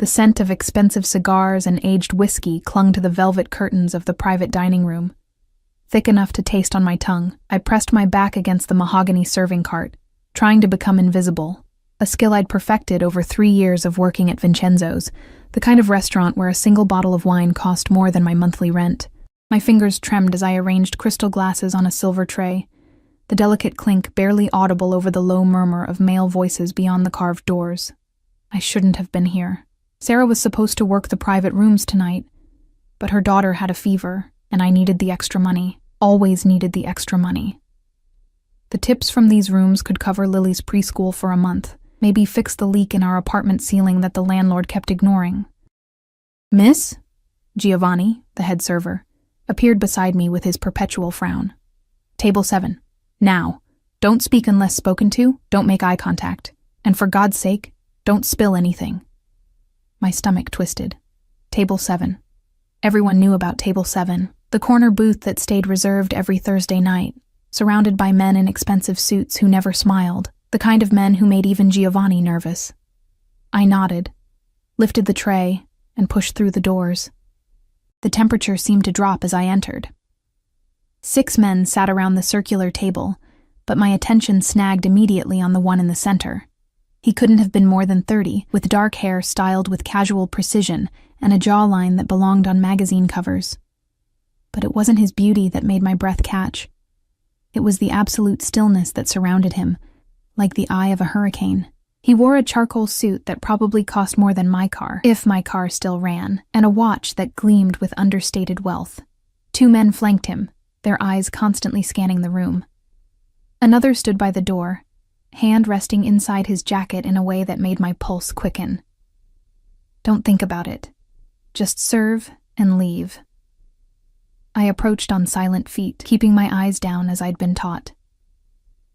The scent of expensive cigars and aged whiskey clung to the velvet curtains of the private dining room. Thick enough to taste on my tongue, I pressed my back against the mahogany serving cart, trying to become invisible, a skill I'd perfected over 3 years of working at Vincenzo's, the kind of restaurant where a single bottle of wine cost more than my monthly rent. My fingers trembled as I arranged crystal glasses on a silver tray, the delicate clink barely audible over the low murmur of male voices beyond the carved doors. I shouldn't have been here. Sarah was supposed to work the private rooms tonight, but her daughter had a fever, and I needed the extra money, always needed the extra money. The tips from these rooms could cover Lily's preschool for a month, maybe fix the leak in our apartment ceiling that the landlord kept ignoring. "Miss?" Giovanni, the head server, appeared beside me with his perpetual frown. "Table 7. Now. Don't speak unless spoken to, don't make eye contact, and for God's sake, don't spill anything." My stomach twisted. Table 7. Everyone knew about Table 7, the corner booth that stayed reserved every Thursday night, surrounded by men in expensive suits who never smiled, the kind of men who made even Giovanni nervous. I nodded, lifted the tray, and pushed through the doors. The temperature seemed to drop as I entered. 6 men sat around the circular table, but my attention snagged immediately on the one in the center. He couldn't have been more than 30, with dark hair styled with casual precision and a jawline that belonged on magazine covers. But it wasn't his beauty that made my breath catch. It was the absolute stillness that surrounded him, like the eye of a hurricane. He wore a charcoal suit that probably cost more than my car, if my car still ran, and a watch that gleamed with understated wealth. 2 men flanked him, their eyes constantly scanning the room. Another stood by the door, hand resting inside his jacket in a way that made my pulse quicken. "Don't think about it. Just serve and leave." I approached on silent feet, keeping my eyes down as I'd been taught.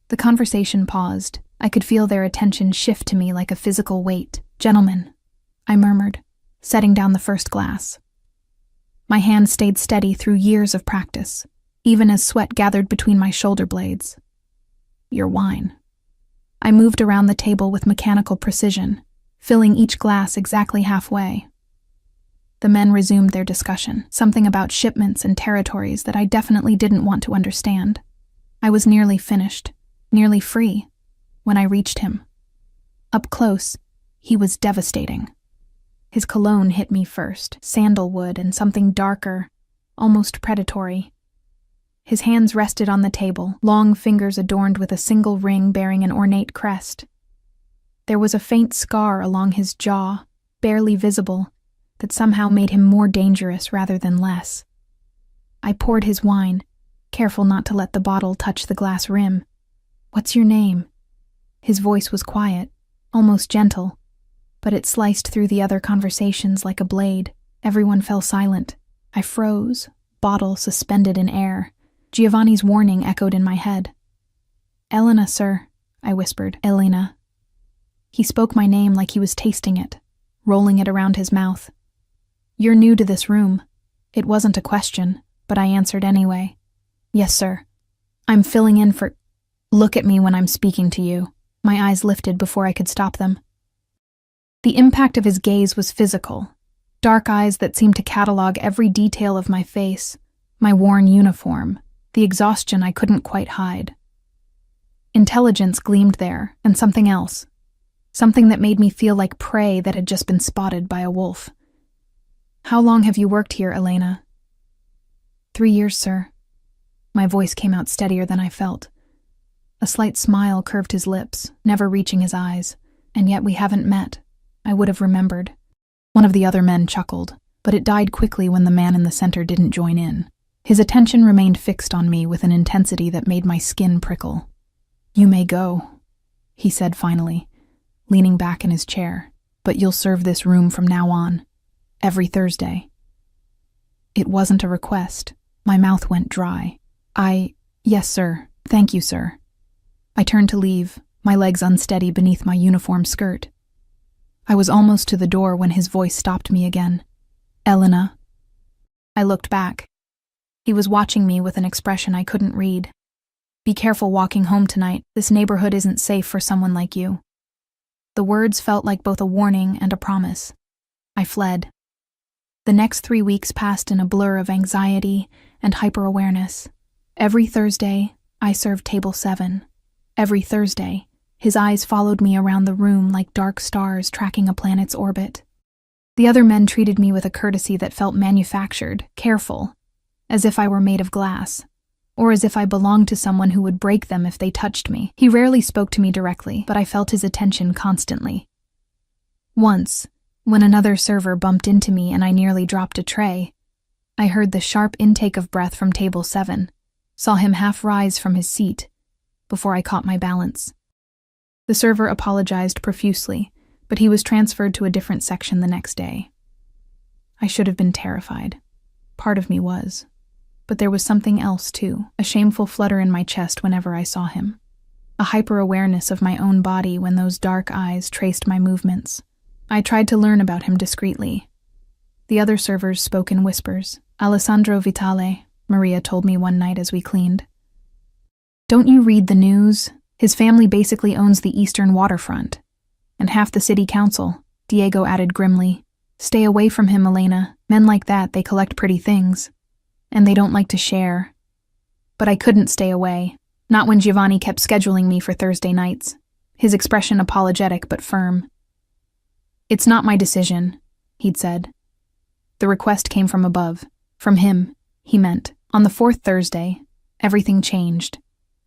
The conversation paused. I could feel their attention shift to me like a physical weight. "Gentlemen," I murmured, setting down the first glass. My hand stayed steady through years of practice, even as sweat gathered between my shoulder blades. "Your wine." I moved around the table with mechanical precision, filling each glass exactly halfway. The men resumed their discussion, something about shipments and territories that I definitely didn't want to understand. I was nearly finished, nearly free, when I reached him. Up close, he was devastating. His cologne hit me first, sandalwood and something darker, almost predatory. His hands rested on the table, long fingers adorned with a single ring bearing an ornate crest. There was a faint scar along his jaw, barely visible, that somehow made him more dangerous rather than less. I poured his wine, careful not to let the bottle touch the glass rim. "What's your name?" His voice was quiet, almost gentle, but it sliced through the other conversations like a blade. Everyone fell silent. I froze, bottle suspended in air. Giovanni's warning echoed in my head. "Elena, sir," I whispered. "Elena." He spoke my name like he was tasting it, rolling it around his mouth. "You're new to this room." It wasn't a question, but I answered anyway. "Yes, sir. I'm filling in for—" "Look at me when I'm speaking to you." My eyes lifted before I could stop them. The impact of his gaze was physical. Dark eyes that seemed to catalog every detail of my face, my worn uniform, the exhaustion I couldn't quite hide. Intelligence gleamed there, and something else. Something that made me feel like prey that had just been spotted by a wolf. "How long have you worked here, Elena?" 3 years, sir." My voice came out steadier than I felt. A slight smile curved his lips, never reaching his eyes. "And yet we haven't met. I would have remembered." One of the other men chuckled, but it died quickly when the man in the center didn't join in. His attention remained fixed on me with an intensity that made my skin prickle. "You may go," he said finally, leaning back in his chair, "but you'll serve this room from now on, every Thursday." It wasn't a request. My mouth went dry. "Yes, sir. Thank you, sir." I turned to leave, my legs unsteady beneath my uniform skirt. I was almost to the door when his voice stopped me again. "Elena." I looked back. He was watching me with an expression I couldn't read. "Be careful walking home tonight. This neighborhood isn't safe for someone like you." The words felt like both a warning and a promise. I fled. The next 3 weeks passed in a blur of anxiety and hyper-awareness. Every Thursday, I served table 7. Every Thursday, his eyes followed me around the room like dark stars tracking a planet's orbit. The other men treated me with a courtesy that felt manufactured, careful, as if I were made of glass, or as if I belonged to someone who would break them if they touched me. He rarely spoke to me directly, but I felt his attention constantly. Once, when another server bumped into me and I nearly dropped a tray, I heard the sharp intake of breath from table 7, saw him half rise from his seat, before I caught my balance. The server apologized profusely, but he was transferred to a different section the next day. I should have been terrified. Part of me was. But there was something else, too, a shameful flutter in my chest whenever I saw him. A hyper-awareness of my own body when those dark eyes traced my movements. I tried to learn about him discreetly. The other servers spoke in whispers. Alessandro Vitale, Maria told me one night as we cleaned. Don't you read the news? His family basically owns the eastern waterfront. And half the city council, Diego added grimly. Stay away from him, Elena. Men like that, they collect pretty things. And they don't like to share. But I couldn't stay away. Not when Giovanni kept scheduling me for Thursday nights. His expression apologetic but firm. It's not my decision, he'd said. The request came from above. From him, he meant. On the 4th Thursday, everything changed.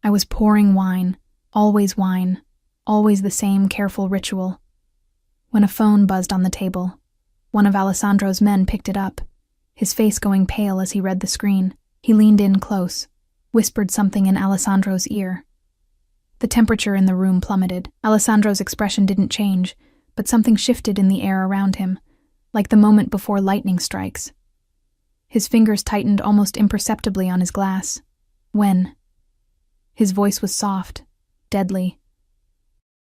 I was pouring wine, always the same careful ritual. When a phone buzzed on the table, one of Alessandro's men picked it up, his face going pale as he read the screen. He leaned in close, whispered something in Alessandro's ear. The temperature in the room plummeted. Alessandro's expression didn't change, but something shifted in the air around him, like the moment before lightning strikes. His fingers tightened almost imperceptibly on his glass. When? His voice was soft, deadly.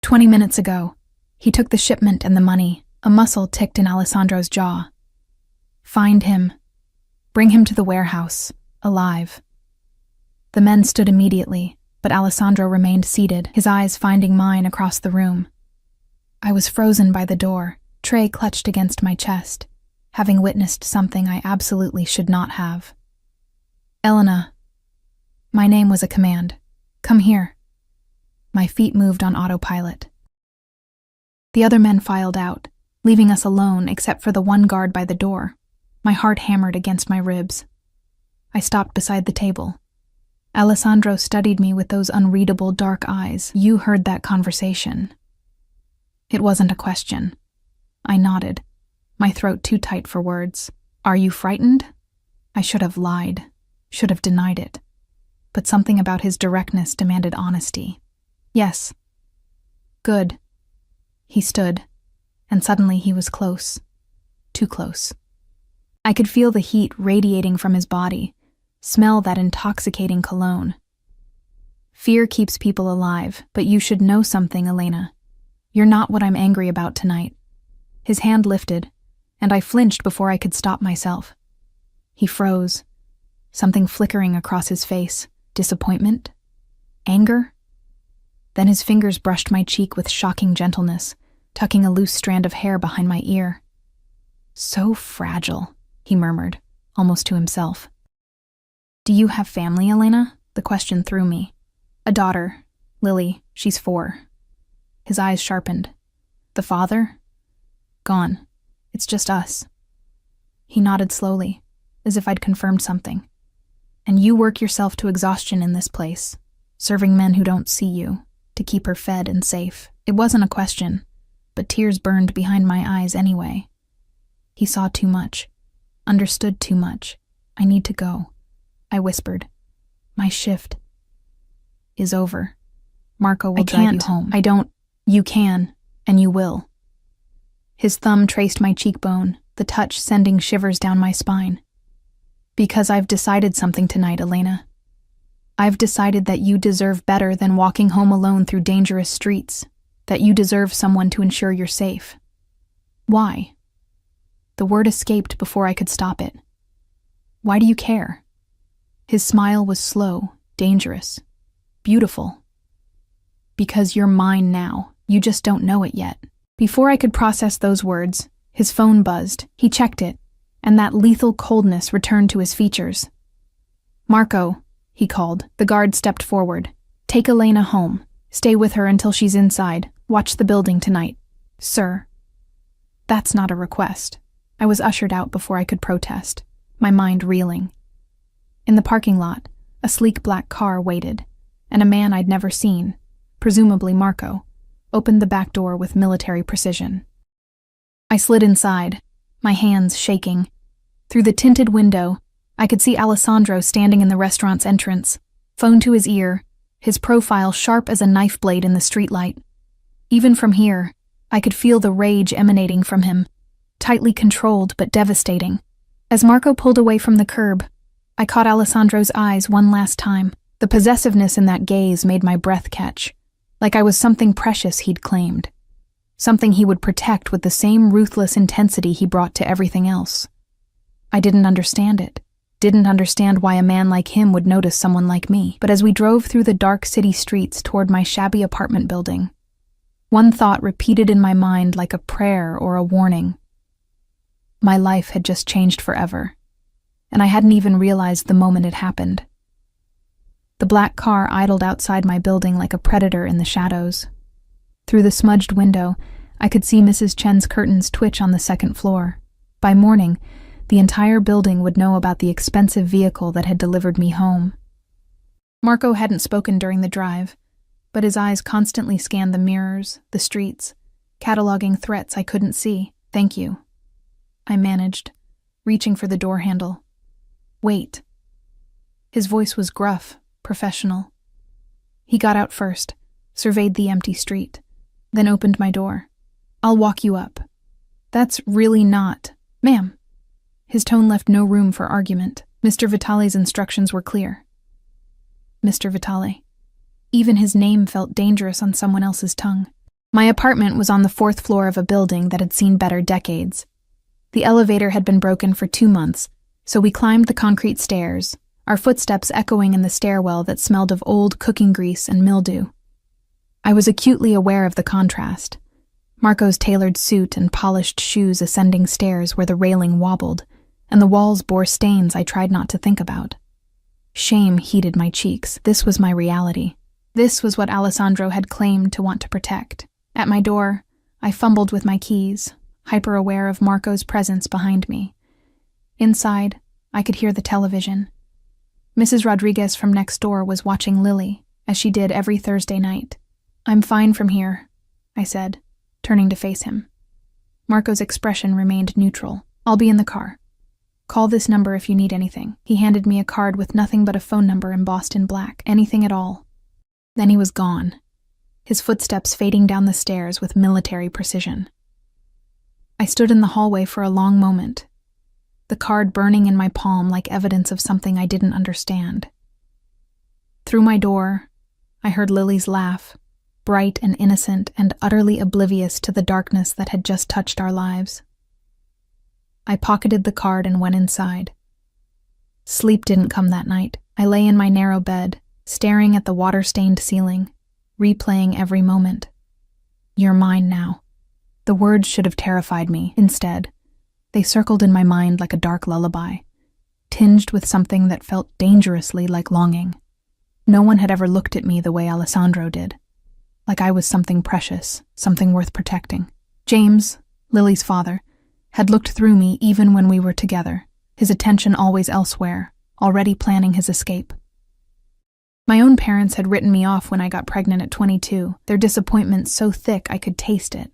20 minutes ago. He took the shipment and the money. A muscle ticked in Alessandro's jaw. Find him. Bring him to the warehouse, alive. The men stood immediately, but Alessandro remained seated, his eyes finding mine across the room. I was frozen by the door, tray clutched against my chest, having witnessed something I absolutely should not have. Elena. My name was a command. Come here. My feet moved on autopilot. The other men filed out, leaving us alone except for the one guard by the door. My heart hammered against my ribs. I stopped beside the table. Alessandro studied me with those unreadable dark eyes. You heard that conversation. It wasn't a question. I nodded, my throat too tight for words. Are you frightened? I should have lied, should have denied it. But something about his directness demanded honesty. Yes. Good. He stood, and suddenly he was close. Too close. I could feel the heat radiating from his body, smell that intoxicating cologne. Fear keeps people alive, but you should know something, Elena. You're not what I'm angry about tonight. His hand lifted, and I flinched before I could stop myself. He froze, something flickering across his face. Disappointment? Anger? Then his fingers brushed my cheek with shocking gentleness, tucking a loose strand of hair behind my ear. So fragile, he murmured, almost to himself. Do you have family, Elena? The question threw me. A daughter, Lily, she's 4. His eyes sharpened. The father? Gone. It's just us. He nodded slowly, as if I'd confirmed something. And you work yourself to exhaustion in this place, serving men who don't see you, to keep her fed and safe. It wasn't a question, but tears burned behind my eyes anyway. He saw too much, understood too much. I need to go, I whispered. My shift is over. Marco will drive you home. I don't. You can, and you will. His thumb traced my cheekbone, the touch sending shivers down my spine. Because I've decided something tonight, Elena. I've decided that you deserve better than walking home alone through dangerous streets, that you deserve someone to ensure you're safe. Why? The word escaped before I could stop it. Why do you care? His smile was slow, dangerous, beautiful. Because you're mine now, you just don't know it yet. Before I could process those words, His phone buzzed. He checked it, and that lethal coldness returned to his features. "Marco," he called. The guard stepped forward. "Take Elena home. Stay with her until she's inside. Watch the building tonight." "Sir." "That's not a request." I was ushered out before I could protest, my mind reeling. In the parking lot, a sleek black car waited, and a man I'd never seen, presumably Marco, opened the back door with military precision. I slid inside, my hands shaking. Through the tinted window, I could see Alessandro standing in the restaurant's entrance, phone to his ear, his profile sharp as a knife blade in the streetlight. Even from here, I could feel the rage emanating from him, tightly controlled but devastating. As Marco pulled away from the curb, I caught Alessandro's eyes one last time. The possessiveness in that gaze made my breath catch, like I was something precious he'd claimed, something he would protect with the same ruthless intensity he brought to everything else. I didn't understand it. Didn't understand why a man like him would notice someone like me. But as we drove through the dark city streets toward my shabby apartment building, one thought repeated in my mind like a prayer or a warning. My life had just changed forever, and I hadn't even realized the moment it happened. The black car idled outside my building like a predator in the shadows. Through the smudged window, I could see Mrs. Chen's curtains twitch on the second floor. By morning, the entire building would know about the expensive vehicle that had delivered me home. Marco hadn't spoken during the drive, but his eyes constantly scanned the mirrors, the streets, cataloging threats I couldn't see. "Thank you," I managed, reaching for the door handle. "Wait." His voice was gruff, professional. He got out first, surveyed the empty street, then opened my door. "I'll walk you up." "That's really not—" "Ma'am." His tone left no room for argument. Mr. Vitale's instructions were clear. Mr. Vitale. Even his name felt dangerous on someone else's tongue. My apartment was on the 4th floor of a building that had seen better decades. The elevator had been broken for 2 months, so we climbed the concrete stairs, our footsteps echoing in the stairwell that smelled of old cooking grease and mildew. I was acutely aware of the contrast. Marco's tailored suit and polished shoes ascending stairs where the railing wobbled, and the walls bore stains I tried not to think about. Shame heated my cheeks. This was my reality. This was what Alessandro had claimed to want to protect. At my door, I fumbled with my keys, hyper-aware of Marco's presence behind me. Inside, I could hear the television. Mrs. Rodriguez from next door was watching Lily, as she did every Thursday night. "I'm fine from here," I said, turning to face him. Marco's expression remained neutral. "I'll be in the car. Call this number if you need anything." He handed me a card with nothing but a phone number embossed in black. Anything at all. Then he was gone, his footsteps fading down the stairs with military precision. I stood in the hallway for a long moment, the card burning in my palm like evidence of something I didn't understand. Through my door, I heard Lily's laugh, bright and innocent and utterly oblivious to the darkness that had just touched our lives. I pocketed the card and went inside. Sleep didn't come that night. I lay in my narrow bed, staring at the water-stained ceiling, replaying every moment. "You're mine now." The words should have terrified me. Instead, they circled in my mind like a dark lullaby, tinged with something that felt dangerously like longing. No one had ever looked at me the way Alessandro did, like I was something precious, something worth protecting. James, Lily's father, had looked through me even when we were together, his attention always elsewhere, already planning his escape. My own parents had written me off when I got pregnant at 22, their disappointment so thick I could taste it.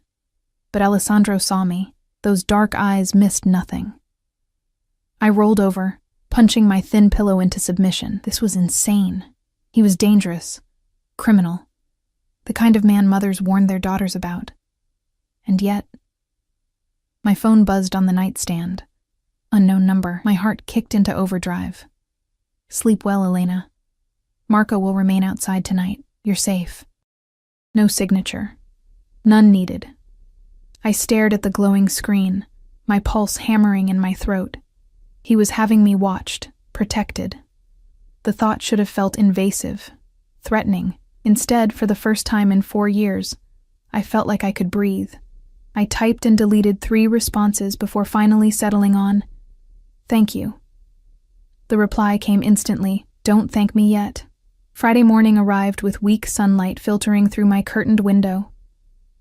But Alessandro saw me. Those dark eyes missed nothing. I rolled over, punching my thin pillow into submission. This was insane. He was dangerous, criminal, the kind of man mothers warned their daughters about. And yet, my phone buzzed on the nightstand. Unknown number. My heart kicked into overdrive. "Sleep well, Elena. Marco will remain outside tonight. You're safe." No signature. None needed. I stared at the glowing screen, my pulse hammering in my throat. He was having me watched, protected. The thought should have felt invasive, threatening. Instead, for the first time in 4 years, I felt like I could breathe. I typed and deleted 3 responses before finally settling on, "Thank you." The reply came instantly, "Don't thank me yet." Friday morning arrived with weak sunlight filtering through my curtained window.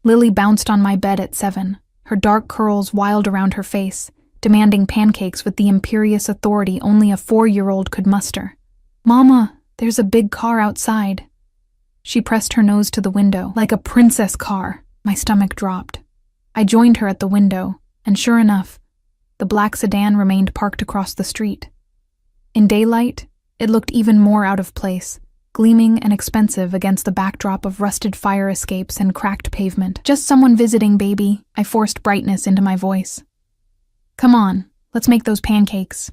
Lily bounced on my bed at 7, her dark curls wild around her face, demanding pancakes with the imperious authority only a 4-year-old could muster. "Mama, there's a big car outside." She pressed her nose to the window, like a princess car. My stomach dropped. I joined her at the window, and sure enough, the black sedan remained parked across the street. In daylight, it looked even more out of place, gleaming and expensive against the backdrop of rusted fire escapes and cracked pavement. "Just someone visiting, baby," I forced brightness into my voice. "Come on, let's make those pancakes."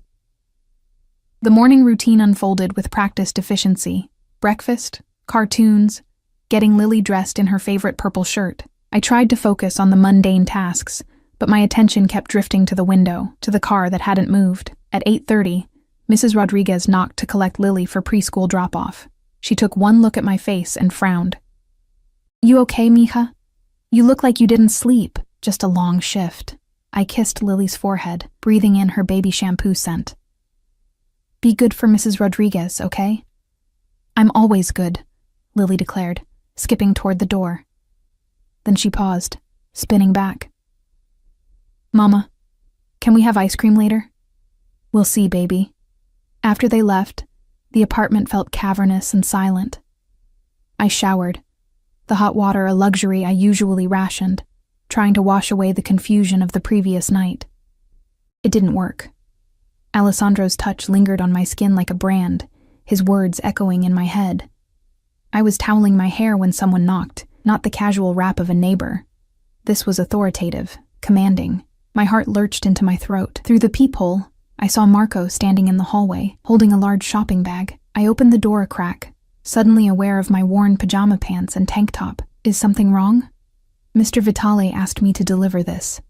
The morning routine unfolded with practiced efficiency. Breakfast, cartoons, getting Lily dressed in her favorite purple shirt. I tried to focus on the mundane tasks, but my attention kept drifting to the window, to the car that hadn't moved. At 8:30, Mrs. Rodriguez knocked to collect Lily for preschool drop-off. She took one look at my face and frowned. "You okay, mija? You look like you didn't sleep, just a long shift." I kissed Lily's forehead, breathing in her baby shampoo scent. "Be good for Mrs. Rodriguez, okay?" "I'm always good," Lily declared, skipping toward the door. Then she paused, spinning back. "Mama, can we have ice cream later?" "We'll see, baby." After they left, the apartment felt cavernous and silent. I showered, the hot water a luxury I usually rationed, trying to wash away the confusion of the previous night. It didn't work. Alessandro's touch lingered on my skin like a brand, his words echoing in my head. I was toweling my hair when someone knocked, not the casual rap of a neighbor. This was authoritative, commanding. My heart lurched into my throat. Through the peephole, I saw Marco standing in the hallway, holding a large shopping bag. I opened the door a crack, suddenly aware of my worn pajama pants and tank top. "Is something wrong?" "Mr. Vitale asked me to deliver this."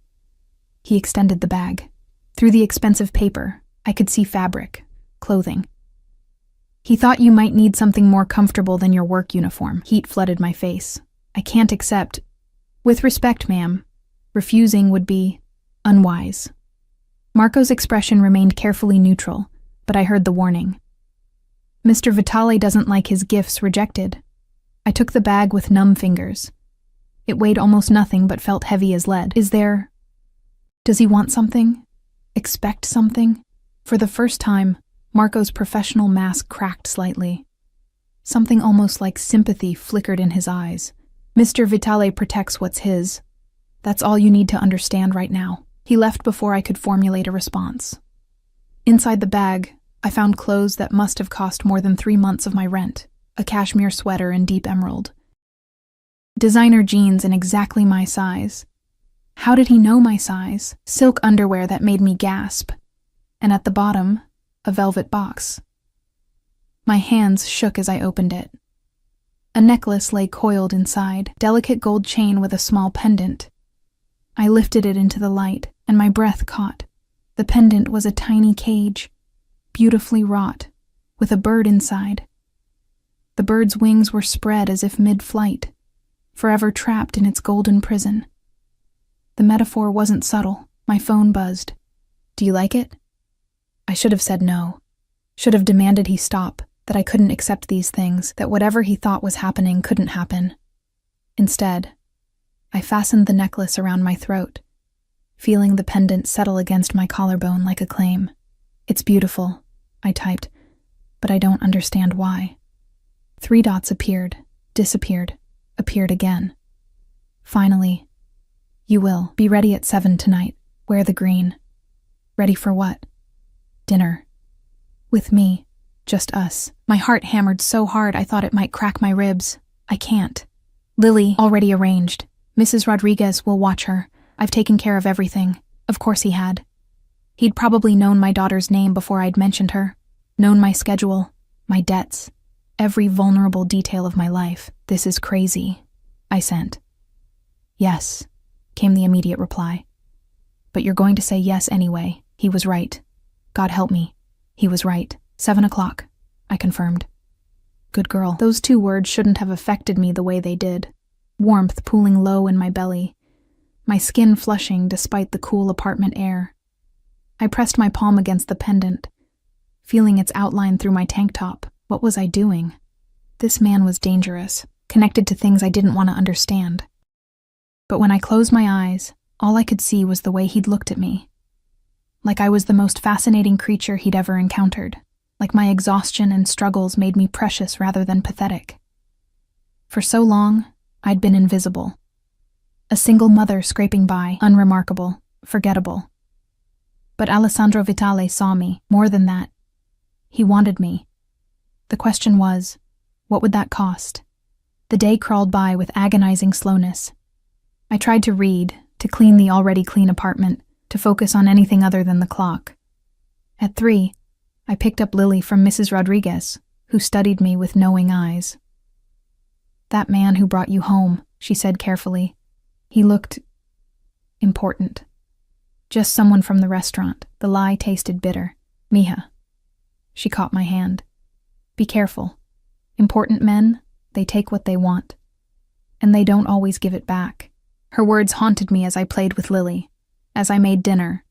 He extended the bag. Through the expensive paper, I could see fabric, clothing. "He thought you might need something more comfortable than your work uniform." Heat flooded my face. "I can't accept." "With respect, ma'am, refusing would be unwise." Marco's expression remained carefully neutral, but I heard the warning. "Mr. Vitale doesn't like his gifts rejected." I took the bag with numb fingers. It weighed almost nothing but felt heavy as lead. Does he want something? Expect something? For the first time, Marco's professional mask cracked slightly. Something almost like sympathy flickered in his eyes. "Mr. Vitale protects what's his. That's all you need to understand right now." He left before I could formulate a response. Inside the bag, I found clothes that must have cost more than 3 months of my rent, a cashmere sweater in deep emerald. Designer jeans in exactly my size. How did he know my size? Silk underwear that made me gasp. And at the bottom, a velvet box. My hands shook as I opened it. A necklace lay coiled inside, delicate gold chain with a small pendant. I lifted it into the light, and my breath caught. The pendant was a tiny cage, beautifully wrought, with a bird inside. The bird's wings were spread as if mid-flight, forever trapped in its golden prison. The metaphor wasn't subtle. My phone buzzed. "Do you like it?" I should have said no. Should have demanded he stop, that I couldn't accept these things, that whatever he thought was happening couldn't happen. Instead, I fastened the necklace around my throat, feeling the pendant settle against my collarbone like a claim. "It's beautiful," I typed, "but I don't understand why." 3 dots appeared, disappeared, appeared again. Finally, "You will be ready at 7 tonight. Wear the green." Ready for what? Dinner. With me. Just us. My heart hammered so hard I thought it might crack my ribs. I can't. "Lily, already arranged. Mrs. Rodriguez will watch her. I've taken care of everything." Of course he had. He'd probably known my daughter's name before I'd mentioned her, known my schedule, my debts, every vulnerable detail of my life. "This is crazy," I sent. "Yes," came the immediate reply. "But you're going to say yes anyway. He was right. God help me. He was right. 7 o'clock, I confirmed. Good girl. Those 2 words shouldn't have affected me the way they did. Warmth pooling low in my belly. my skin flushing despite the cool apartment air. I pressed my palm against the pendant, feeling its outline through my tank top. What was I doing? This man was dangerous, connected to things I didn't want to understand. But when I closed my eyes, all I could see was the way he'd looked at me. Like I was the most fascinating creature he'd ever encountered. Like my exhaustion and struggles made me precious rather than pathetic. For so long, I'd been invisible. A single mother scraping by, unremarkable, forgettable. But Alessandro Vitale saw me, more than that. He wanted me. The question was, what would that cost? The day crawled by with agonizing slowness. I tried to read, to clean the already clean apartment, to focus on anything other than the clock. At 3, I picked up Lily from Mrs. Rodriguez, who studied me with knowing eyes. "That man who brought you home," she said carefully. "He looked important. Just someone from the restaurant." The lie tasted bitter. "Mija." She caught my hand. "Be careful. Important men, they take what they want. And they don't always give it back." Her words haunted me as I played with Lily, as I made dinner,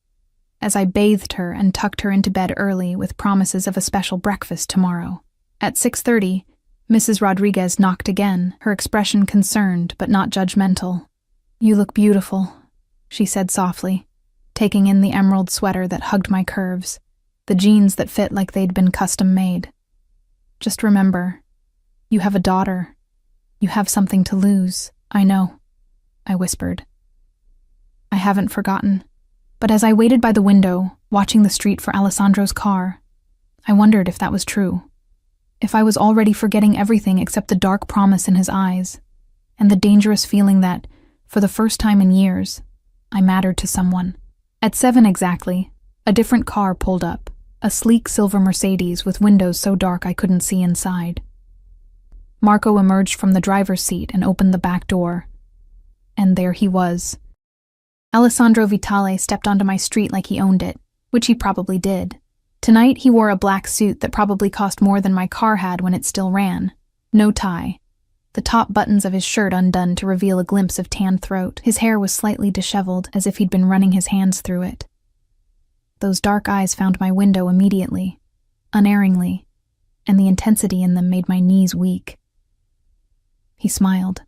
as I bathed her and tucked her into bed early with promises of a special breakfast tomorrow. At 6:30, Mrs. Rodriguez knocked again, her expression concerned but not judgmental. "You look beautiful," she said softly, taking in the emerald sweater that hugged my curves, the jeans that fit like they'd been custom-made. "Just remember, you have a daughter. You have something to lose." "I know," I whispered. "I haven't forgotten." But as I waited by the window, watching the street for Alessandro's car, I wondered if that was true. If I was already forgetting everything except the dark promise in his eyes, and the dangerous feeling that, for the first time in years, I mattered to someone. At 7 exactly, a different car pulled up, a sleek silver Mercedes with windows so dark I couldn't see inside. Marco emerged from the driver's seat and opened the back door. And there he was. Alessandro Vitale stepped onto my street like he owned it, which he probably did. Tonight he wore a black suit that probably cost more than my car had when it still ran. No tie. The top buttons of his shirt undone to reveal a glimpse of tan throat. His hair was slightly disheveled, as if he'd been running his hands through it. Those dark eyes found my window immediately, unerringly, and the intensity in them made my knees weak. He smiled.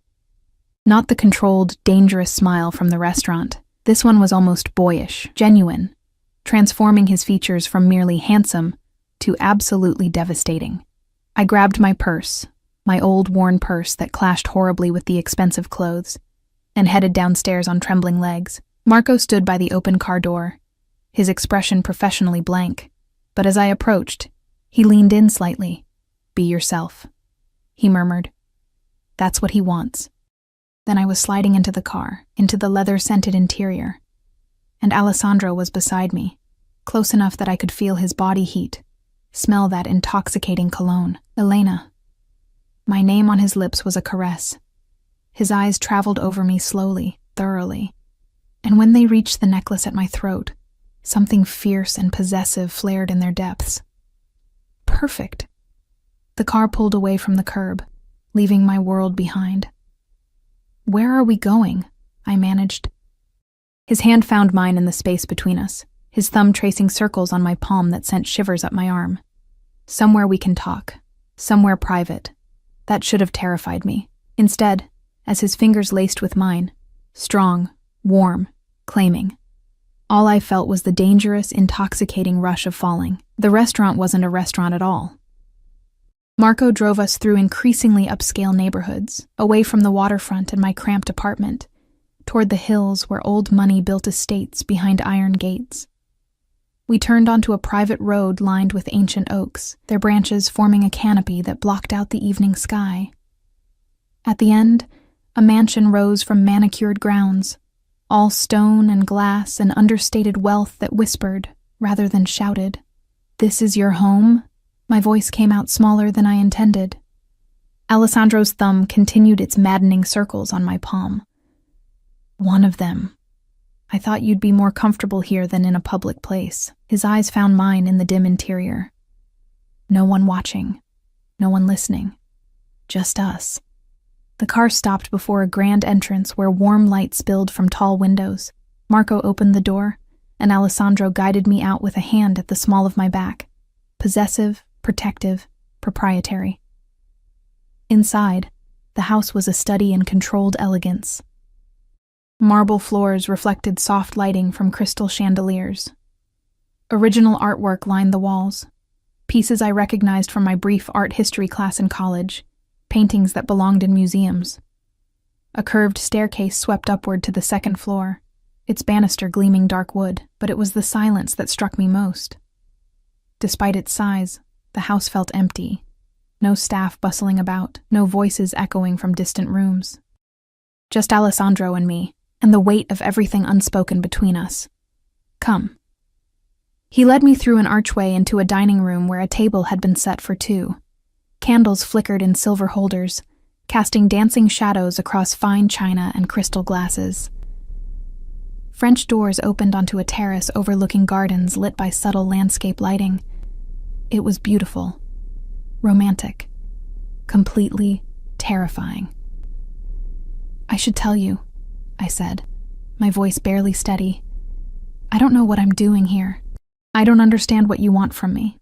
Not the controlled, dangerous smile from the restaurant. This one was almost boyish, genuine, transforming his features from merely handsome to absolutely devastating. I grabbed my purse, my old worn purse that clashed horribly with the expensive clothes, and headed downstairs on trembling legs. Marco stood by the open car door, his expression professionally blank, but as I approached, he leaned in slightly. "Be yourself," he murmured. "That's what he wants." Then I was sliding into the car, into the leather-scented interior, and Alessandro was beside me, close enough that I could feel his body heat, smell that intoxicating cologne. "Elena." My name on his lips was a caress. His eyes traveled over me slowly, thoroughly, and when they reached the necklace at my throat, something fierce and possessive flared in their depths. Perfect. The car pulled away from the curb, leaving my world behind. "Where are we going?" I managed. His hand found mine in the space between us, his thumb tracing circles on my palm that sent shivers up my arm. "Somewhere we can talk. Somewhere private." That should have terrified me. Instead, as his fingers laced with mine, strong, warm, claiming, all I felt was the dangerous, intoxicating rush of falling. The restaurant wasn't a restaurant at all. Marco drove us through increasingly upscale neighborhoods, away from the waterfront and my cramped apartment, toward the hills where old money built estates behind iron gates. We turned onto a private road lined with ancient oaks, their branches forming a canopy that blocked out the evening sky. At the end, a mansion rose from manicured grounds, all stone and glass and understated wealth that whispered, rather than shouted. "This is your home?" My voice came out smaller than I intended. Alessandro's thumb continued its maddening circles on my palm. "One of them. I thought you'd be more comfortable here than in a public place." His eyes found mine in the dim interior. No one watching, no one listening, just us. The car stopped before a grand entrance where warm light spilled from tall windows. Marco opened the door, and Alessandro guided me out with a hand at the small of my back. Possessive, protective, proprietary. Inside, the house was a study in controlled elegance. Marble floors reflected soft lighting from crystal chandeliers. Original artwork lined the walls, pieces I recognized from my brief art history class in college, paintings that belonged in museums. A curved staircase swept upward to the second floor, its banister gleaming dark wood, but it was the silence that struck me most. Despite its size, the house felt empty. No staff bustling about, no voices echoing from distant rooms. Just Alessandro and me, and the weight of everything unspoken between us. Come. He led me through an archway into a dining room where a table had been set for two. Candles flickered in silver holders, casting dancing shadows across fine china and crystal glasses. French doors opened onto a terrace overlooking gardens lit by subtle landscape lighting. It was beautiful, romantic, completely terrifying. I should tell you, I said, my voice barely steady. I don't know what I'm doing here. I don't understand what you want from me.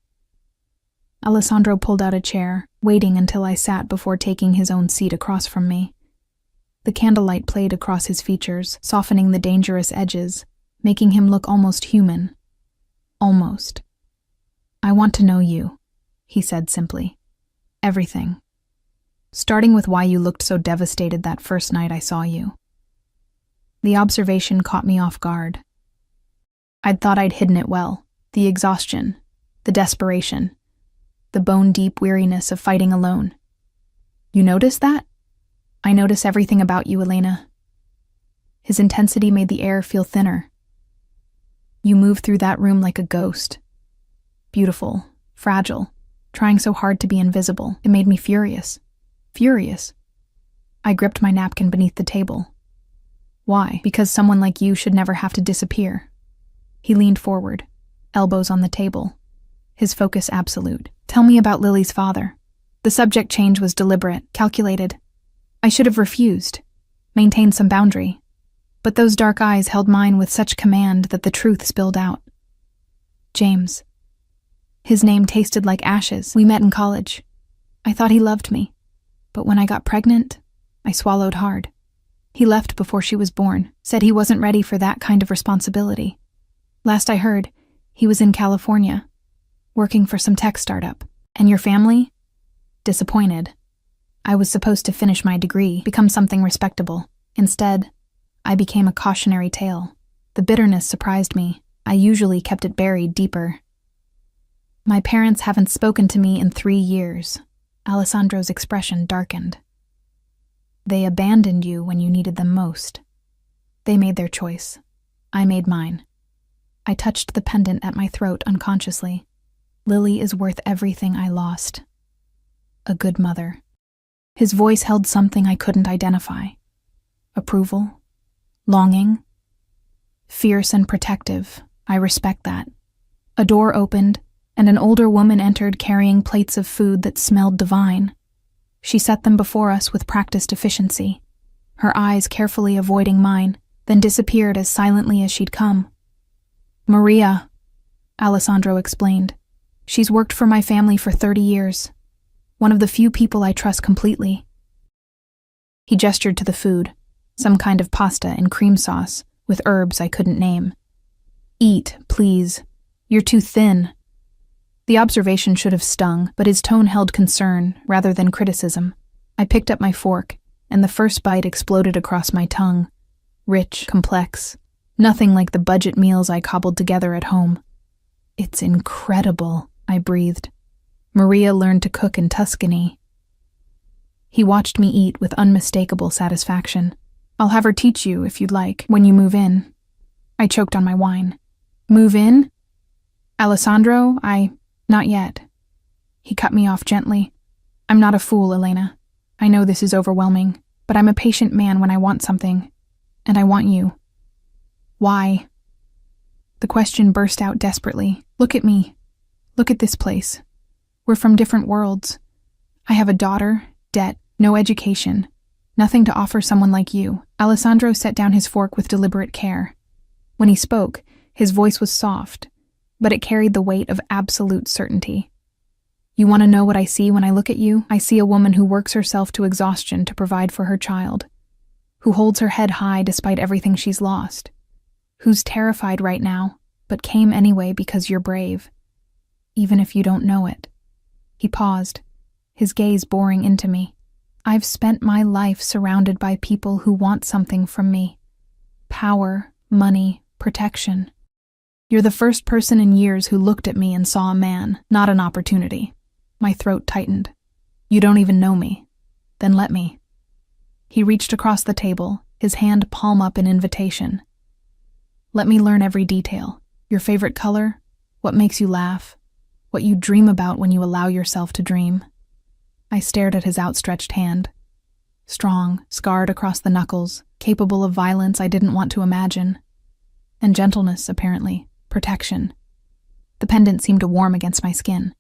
Alessandro pulled out a chair, waiting until I sat before taking his own seat across from me. The candlelight played across his features, softening the dangerous edges, making him look almost human. Almost. I want to know you, he said simply. Everything. Starting with why you looked so devastated that first night I saw you. The observation caught me off guard. I'd thought I'd hidden it well. The exhaustion, the desperation, the bone-deep weariness of fighting alone. You notice that? I notice everything about you, Elena. His intensity made the air feel thinner. You moved through that room like a ghost. Beautiful, fragile, trying so hard to be invisible. It made me furious. Furious. I gripped my napkin beneath the table. Why? Because someone like you should never have to disappear. He leaned forward, elbows on the table, his focus absolute. Tell me about Lily's father. The subject change was deliberate, calculated. I should have refused, maintained some boundary. But those dark eyes held mine with such command that the truth spilled out. James. His name tasted like ashes. We met in college. I thought he loved me. But when I got pregnant, I swallowed hard. He left before she was born, said he wasn't ready for that kind of responsibility. Last I heard, he was in California, working for some tech startup. And your family? Disappointed. I was supposed to finish my degree, become something respectable. Instead, I became a cautionary tale. The bitterness surprised me. I usually kept it buried deeper. My parents haven't spoken to me in 3 years. Alessandro's expression darkened. They abandoned you when you needed them most. They made their choice. I made mine. I touched the pendant at my throat unconsciously. Lily is worth everything I lost. A good mother. His voice held something I couldn't identify. Approval? Longing? Fierce and protective. I respect that. A door opened, and an older woman entered carrying plates of food that smelled divine. She set them before us with practiced efficiency, her eyes carefully avoiding mine, then disappeared as silently as she'd come. Maria, Alessandro explained. She's worked for my family for 30 years. One of the few people I trust completely. He gestured to the food, some kind of pasta and cream sauce, with herbs I couldn't name. Eat, please. You're too thin. The observation should have stung, but his tone held concern rather than criticism. I picked up my fork, and the first bite exploded across my tongue. Rich, complex, nothing like the budget meals I cobbled together at home. It's incredible, I breathed. Maria learned to cook in Tuscany. He watched me eat with unmistakable satisfaction. I'll have her teach you, if you'd like, when you move in. I choked on my wine. Move in? Alessandro, Not yet. He cut me off gently. I'm not a fool, Elena. I know this is overwhelming, but I'm a patient man when I want something. And I want you. Why? The question burst out desperately. Look at me. Look at this place. We're from different worlds. I have a daughter, debt, no education, Nothing to offer someone like you. Alessandro set down his fork with deliberate care. When he spoke, his voice was soft, but it carried the weight of absolute certainty. You want to know what I see when I look at you? I see a woman who works herself to exhaustion to provide for her child, who holds her head high despite everything she's lost, who's terrified right now, but came anyway because you're brave, even if you don't know it. He paused, his gaze boring into me. I've spent my life surrounded by people who want something from me. Power, money, protection. You're the first person in years who looked at me and saw a man, not an opportunity. My throat tightened. You don't even know me. Then let me. He reached across the table, his hand palm up in invitation. Let me learn every detail. Your favorite color, what makes you laugh, what you dream about when you allow yourself to dream. I stared at his outstretched hand. Strong, scarred across the knuckles, capable of violence I didn't want to imagine. And gentleness, apparently, protection. The pendant seemed to warm against my skin.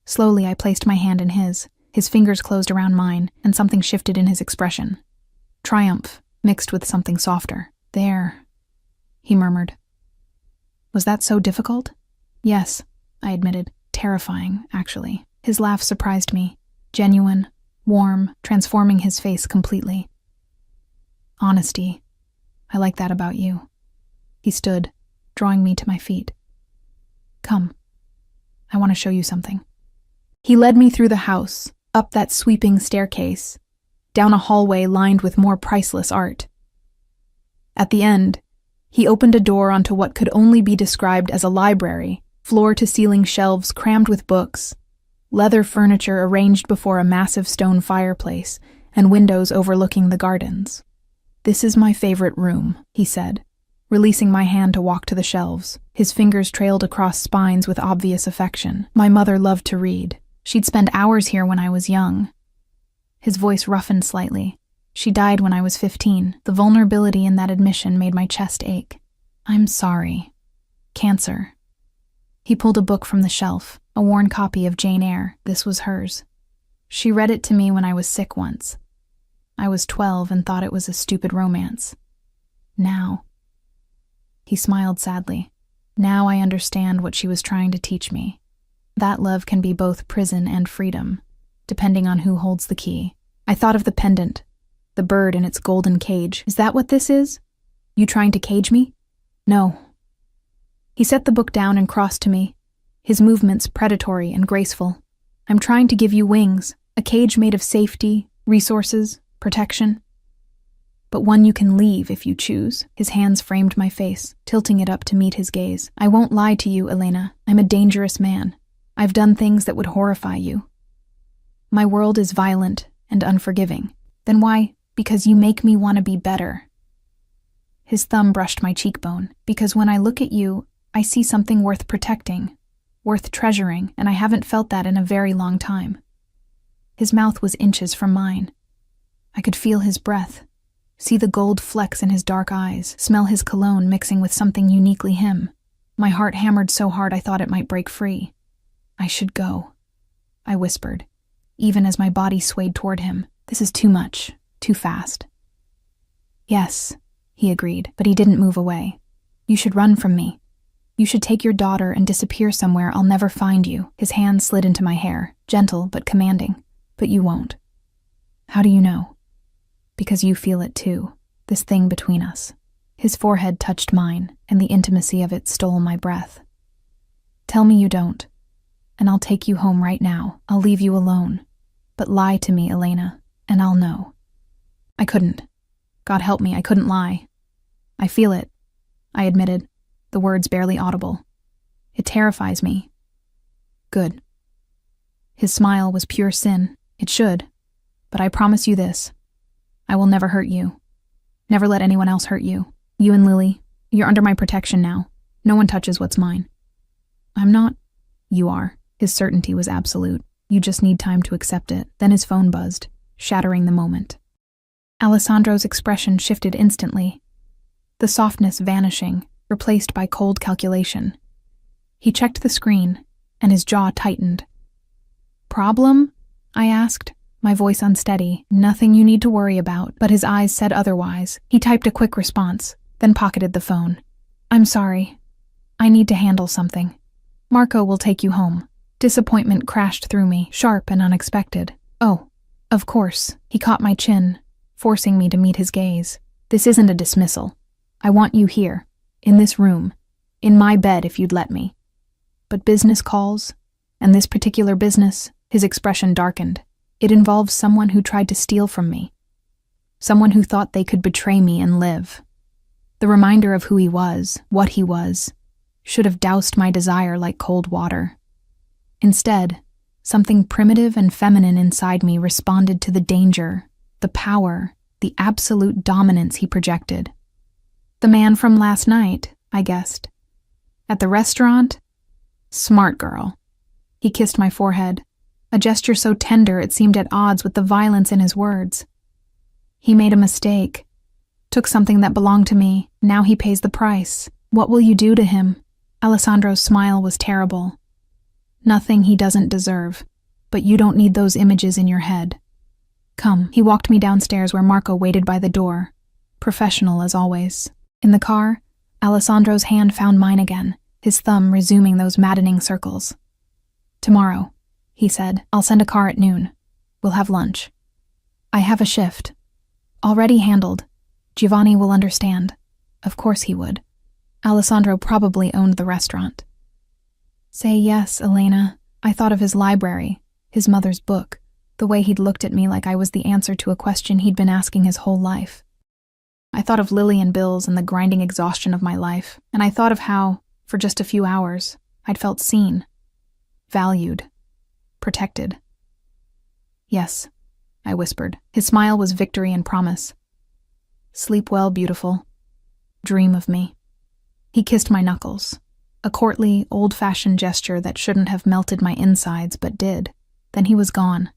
Slowly, I placed my hand in his fingers closed around mine, and something shifted in his expression. Triumph, mixed with something softer. There, he murmured. Was that so difficult? Yes, I admitted. Terrifying, actually. His laugh surprised me. Genuine, warm, transforming his face completely. Honesty. I like that about you. He stood, drawing me to my feet. Come. I want to show you something. He led me through the house, up that sweeping staircase, down a hallway lined with more priceless art. At the end, he opened a door onto what could only be described as a library, floor-to-ceiling shelves crammed with books, leather furniture arranged before a massive stone fireplace, and windows overlooking the gardens. This is my favorite room, he said, releasing my hand to walk to the shelves. His fingers trailed across spines with obvious affection. My mother loved to read. She'd spend hours here when I was young. His voice roughened slightly. She died when I was 15. The vulnerability in that admission made my chest ache. I'm sorry. Cancer. He pulled a book from the shelf, a worn copy of Jane Eyre. This was hers. She read it to me when I was sick once. I was 12 and thought it was a stupid romance. Now. He smiled sadly. Now I understand what she was trying to teach me. That love can be both prison and freedom, depending on who holds the key. I thought of the pendant, the bird in its golden cage. Is that what this is? You trying to cage me? No. He set the book down and crossed to me, his movements predatory and graceful. I'm trying to give you wings, a cage made of safety, resources, protection. But one you can leave if you choose. His hands framed my face, tilting it up to meet his gaze. I won't lie to you, Elena. I'm a dangerous man. I've done things that would horrify you. My world is violent and unforgiving. Then why? Because you make me want to be better. His thumb brushed my cheekbone. Because when I look at you, I see something worth protecting, worth treasuring, and I haven't felt that in a very long time. His mouth was inches from mine. I could feel his breath, see the gold flecks in his dark eyes, smell his cologne mixing with something uniquely him. My heart hammered so hard I thought it might break free. I should go, I whispered, even as my body swayed toward him. This is too much, too fast. Yes, he agreed, but he didn't move away. You should run from me. You should take your daughter and disappear somewhere I'll never find you. His hand slid into my hair, gentle but commanding. But you won't. How do you know? Because you feel it too, this thing between us. His forehead touched mine, and the intimacy of it stole my breath. Tell me you don't, and I'll take you home right now. I'll leave you alone. But lie to me, Elena, and I'll know. I couldn't. God help me, I couldn't lie. I feel it, I admitted, the words barely audible. It terrifies me. Good. His smile was pure sin. It should. But I promise you this. I will never hurt you. Never let anyone else hurt you. You and Lily, you're under my protection now. No one touches what's mine. I'm not. You are. His certainty was absolute. You just need time to accept it. Then his phone buzzed, shattering the moment. Alessandro's expression shifted instantly, the softness vanishing, replaced by cold calculation. He checked the screen, and his jaw tightened. Problem? I asked, my voice unsteady. Nothing you need to worry about, but his eyes said otherwise. He typed a quick response, then pocketed the phone. I'm sorry. I need to handle something. Marco will take you home. Disappointment crashed through me, sharp and unexpected. Oh, of course. He caught my chin, forcing me to meet his gaze. This isn't a dismissal. I want you here, in this room, in my bed if you'd let me. But business calls, and this particular business, his expression darkened. It involves someone who tried to steal from me. Someone who thought they could betray me and live. The reminder of who he was, what he was, should have doused my desire like cold water. Instead, something primitive and feminine inside me responded to the danger, the power, the absolute dominance he projected. The man from last night, I guessed. At the restaurant? Smart girl. He kissed my forehead, a gesture so tender it seemed at odds with the violence in his words. He made a mistake. Took something that belonged to me. Now he pays the price. What will you do to him? Alessandro's smile was terrible. Nothing he doesn't deserve, but you don't need those images in your head. Come. He walked me downstairs where Marco waited by the door, professional as always. In the car, Alessandro's hand found mine again, his thumb resuming those maddening circles. Tomorrow, he said, I'll send a car at noon. We'll have lunch. I have a shift. Already handled. Giovanni will understand. Of course he would. Alessandro probably owned the restaurant. Say yes, Elena. I thought of his library, his mother's book, the way he'd looked at me like I was the answer to a question he'd been asking his whole life. I thought of Lily and bills and the grinding exhaustion of my life, and I thought of how, for just a few hours, I'd felt seen, valued, protected. Yes, I whispered. His smile was victory and promise. Sleep well, beautiful. Dream of me. He kissed my knuckles, a courtly, old-fashioned gesture that shouldn't have melted my insides but did. Then he was gone,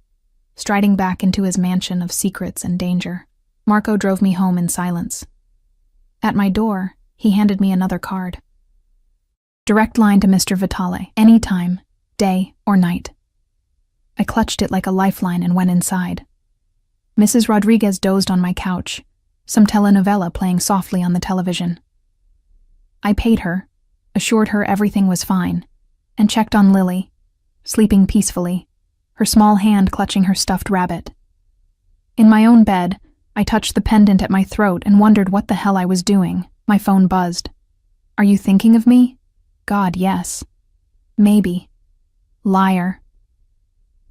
striding back into his mansion of secrets and danger. Marco drove me home in silence. At my door, he handed me another card. Direct line to Mr. Vitale, anytime, day or night. I clutched it like a lifeline and went inside. Mrs. Rodriguez dozed on my couch, some telenovela playing softly on the television. I paid her, assured her everything was fine, and checked on Lily, sleeping peacefully, her small hand clutching her stuffed rabbit. In my own bed, I touched the pendant at my throat and wondered what the hell I was doing. My phone buzzed. Are you thinking of me? God, yes. Maybe. Liar.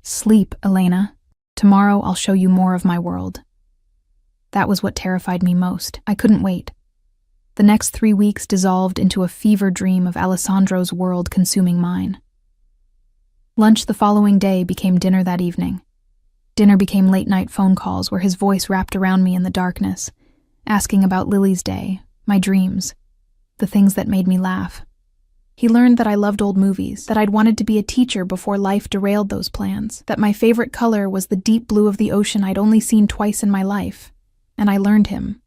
Sleep, Elena. Tomorrow I'll show you more of my world. That was what terrified me most. I couldn't wait. The next 3 weeks dissolved into a fever dream of Alessandro's world consuming mine. Lunch the following day became dinner that evening. Dinner became late-night phone calls where his voice wrapped around me in the darkness, asking about Lily's day, my dreams, the things that made me laugh. He learned that I loved old movies, that I'd wanted to be a teacher before life derailed those plans, that my favorite color was the deep blue of the ocean I'd only seen twice in my life. And I learned him.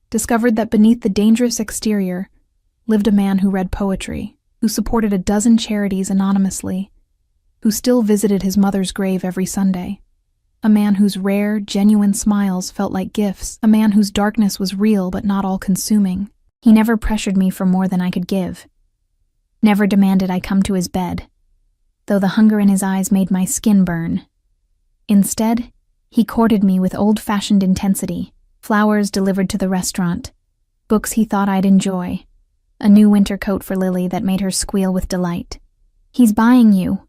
Discovered that beneath the dangerous exterior lived a man who read poetry, who supported a dozen charities anonymously, who still visited his mother's grave every Sunday. A man whose rare, genuine smiles felt like gifts, a man whose darkness was real but not all-consuming. He never pressured me for more than I could give. Never demanded I come to his bed, though the hunger in his eyes made my skin burn. Instead, he courted me with old-fashioned intensity, flowers delivered to the restaurant, books he thought I'd enjoy, a new winter coat for Lily that made her squeal with delight. He's buying you,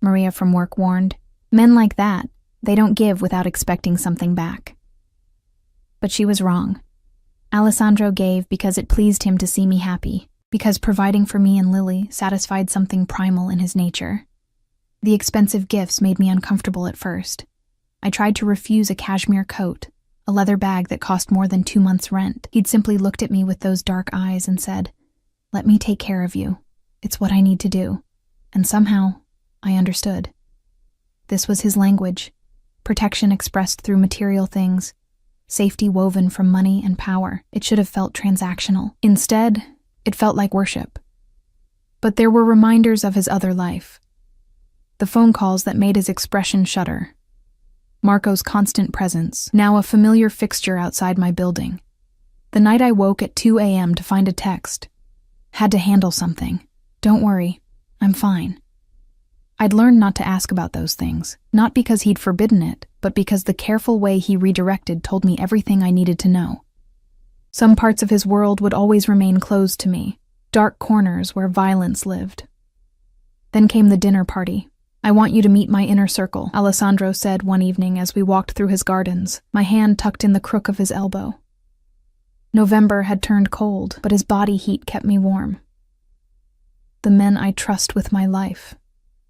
Maria from work warned. Men like that, they don't give without expecting something back. But she was wrong. Alessandro gave because it pleased him to see me happy, because providing for me and Lily satisfied something primal in his nature. The expensive gifts made me uncomfortable at first. I tried to refuse a cashmere coat, a leather bag that cost more than 2 months' rent. He'd simply looked at me with those dark eyes and said, "Let me take care of you. It's what I need to do." And somehow, I understood. This was his language, protection expressed through material things, safety woven from money and power. It should have felt transactional. Instead, it felt like worship. But there were reminders of his other life. The phone calls that made his expression shudder. Marco's constant presence, now a familiar fixture outside my building. The night I woke at 2 a.m. to find a text. Had to handle something. Don't worry, I'm fine. I'd learned not to ask about those things, not because he'd forbidden it, but because the careful way he redirected told me everything I needed to know. Some parts of his world would always remain closed to me, dark corners where violence lived. Then came the dinner party. I want you to meet my inner circle, Alessandro said one evening as we walked through his gardens, my hand tucked in the crook of his elbow. November had turned cold, but his body heat kept me warm. The men I trust with my life,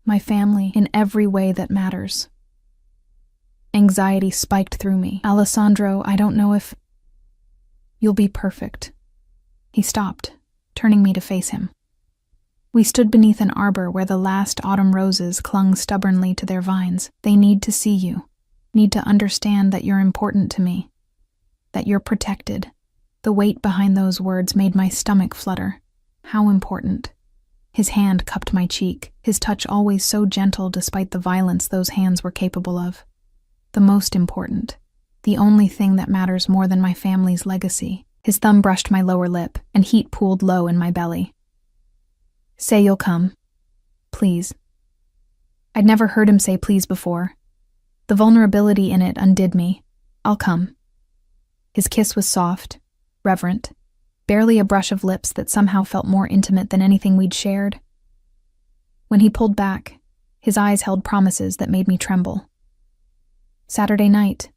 my family, in every way that matters. Anxiety spiked through me. Alessandro, I don't know if... You'll be perfect. He stopped, turning me to face him. We stood beneath an arbor where the last autumn roses clung stubbornly to their vines. They need to see you, need to understand that you're important to me, that you're protected. The weight behind those words made my stomach flutter. How important. His hand cupped my cheek, his touch always so gentle despite the violence those hands were capable of. The most important. The only thing that matters more than my family's legacy. His thumb brushed my lower lip, and heat pooled low in my belly. Say you'll come. Please. I'd never heard him say please before. The vulnerability in it undid me. I'll come. His kiss was soft, reverent, barely a brush of lips that somehow felt more intimate than anything we'd shared. When he pulled back, his eyes held promises that made me tremble. Saturday night.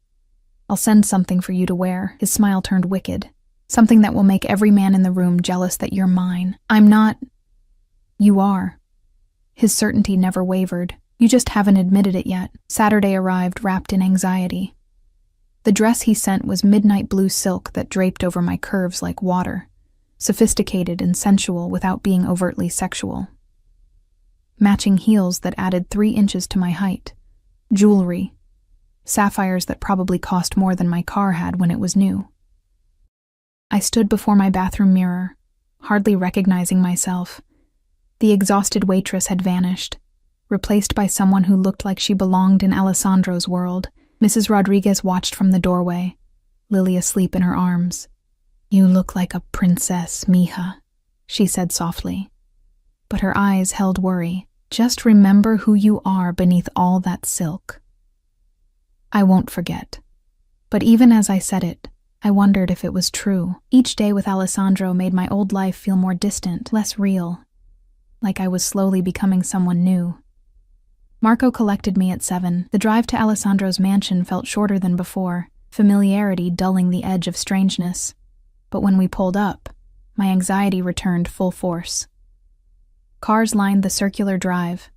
I'll send something for you to wear. His smile turned wicked. Something that will make every man in the room jealous that you're mine. I'm not... You are. His certainty never wavered. You just haven't admitted it yet. Saturday arrived wrapped in anxiety. The dress he sent was midnight blue silk that draped over my curves like water, sophisticated and sensual without being overtly sexual. Matching heels that added 3 inches to my height. Jewelry. Sapphires that probably cost more than my car had when it was new. I stood before my bathroom mirror, hardly recognizing myself. The exhausted waitress had vanished, replaced by someone who looked like she belonged in Alessandro's world. Mrs. Rodriguez watched from the doorway, Lily asleep in her arms. You look like a princess, mija, she said softly. But her eyes held worry. Just remember who you are beneath all that silk. I won't forget. But even as I said it, I wondered if it was true. Each day with Alessandro made my old life feel more distant, less real, like I was slowly becoming someone new. Marco collected me at 7. The drive to Alessandro's mansion felt shorter than before, familiarity dulling the edge of strangeness. But when we pulled up, my anxiety returned full force. Cars lined the circular drive,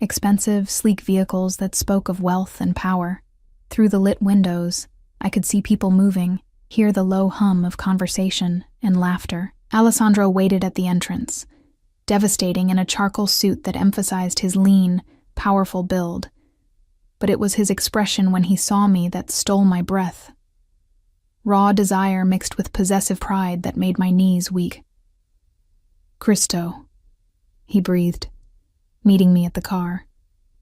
expensive, sleek vehicles that spoke of wealth and power. Through the lit windows, I could see people moving, hear the low hum of conversation and laughter. Alessandro waited at the entrance, devastating in a charcoal suit that emphasized his lean, powerful build. But it was his expression when he saw me that stole my breath. Raw desire mixed with possessive pride that made my knees weak. Cristo, he breathed, meeting me at the car.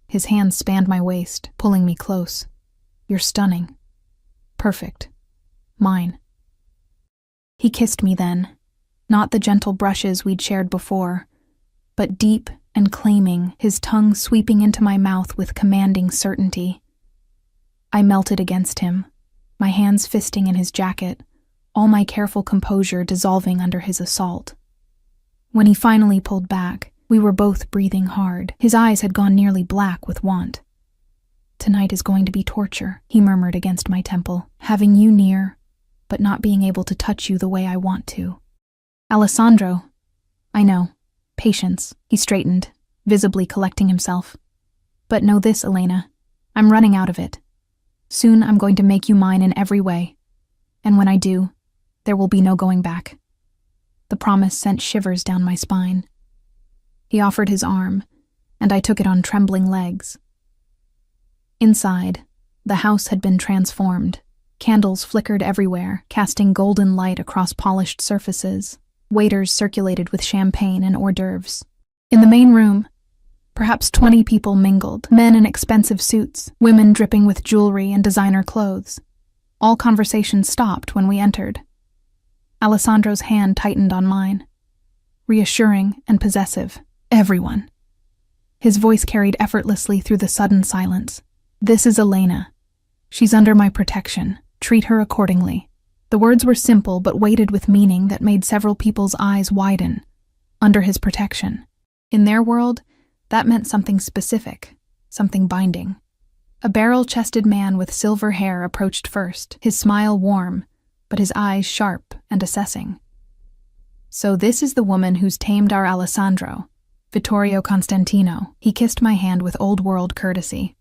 His hands spanned my waist, pulling me close. You're stunning. Perfect. Mine. He kissed me then, not the gentle brushes we'd shared before, but deep and claiming, his tongue sweeping into my mouth with commanding certainty. I melted against him, my hands fisting in his jacket, all my careful composure dissolving under his assault. When he finally pulled back, we were both breathing hard. His eyes had gone nearly black with want. Tonight is going to be torture, he murmured against my temple, having you near, but not being able to touch you the way I want to. Alessandro. I know. Patience. He straightened, visibly collecting himself. But know this, Elena. I'm running out of it. Soon I'm going to make you mine in every way. And when I do, there will be no going back. The promise sent shivers down my spine. He offered his arm, and I took it on trembling legs. Inside, the house had been transformed. Candles flickered everywhere, casting golden light across polished surfaces. Waiters circulated with champagne and hors d'oeuvres. In the main room, Perhaps 20 people mingled, men in expensive suits, women dripping with jewelry and designer clothes. All conversation stopped when we entered. Alessandro's hand tightened on mine. Reassuring and possessive. Everyone. His voice carried effortlessly through the sudden silence. This is Elena. She's under my protection. Treat her accordingly. The words were simple but weighted with meaning that made several people's eyes widen. Under his protection. In their world, that meant something specific, something binding. A barrel-chested man with silver hair approached first, his smile warm, but his eyes sharp and assessing. So this is the woman who's tamed our Alessandro, Vittorio Constantino. He kissed my hand with old-world courtesy.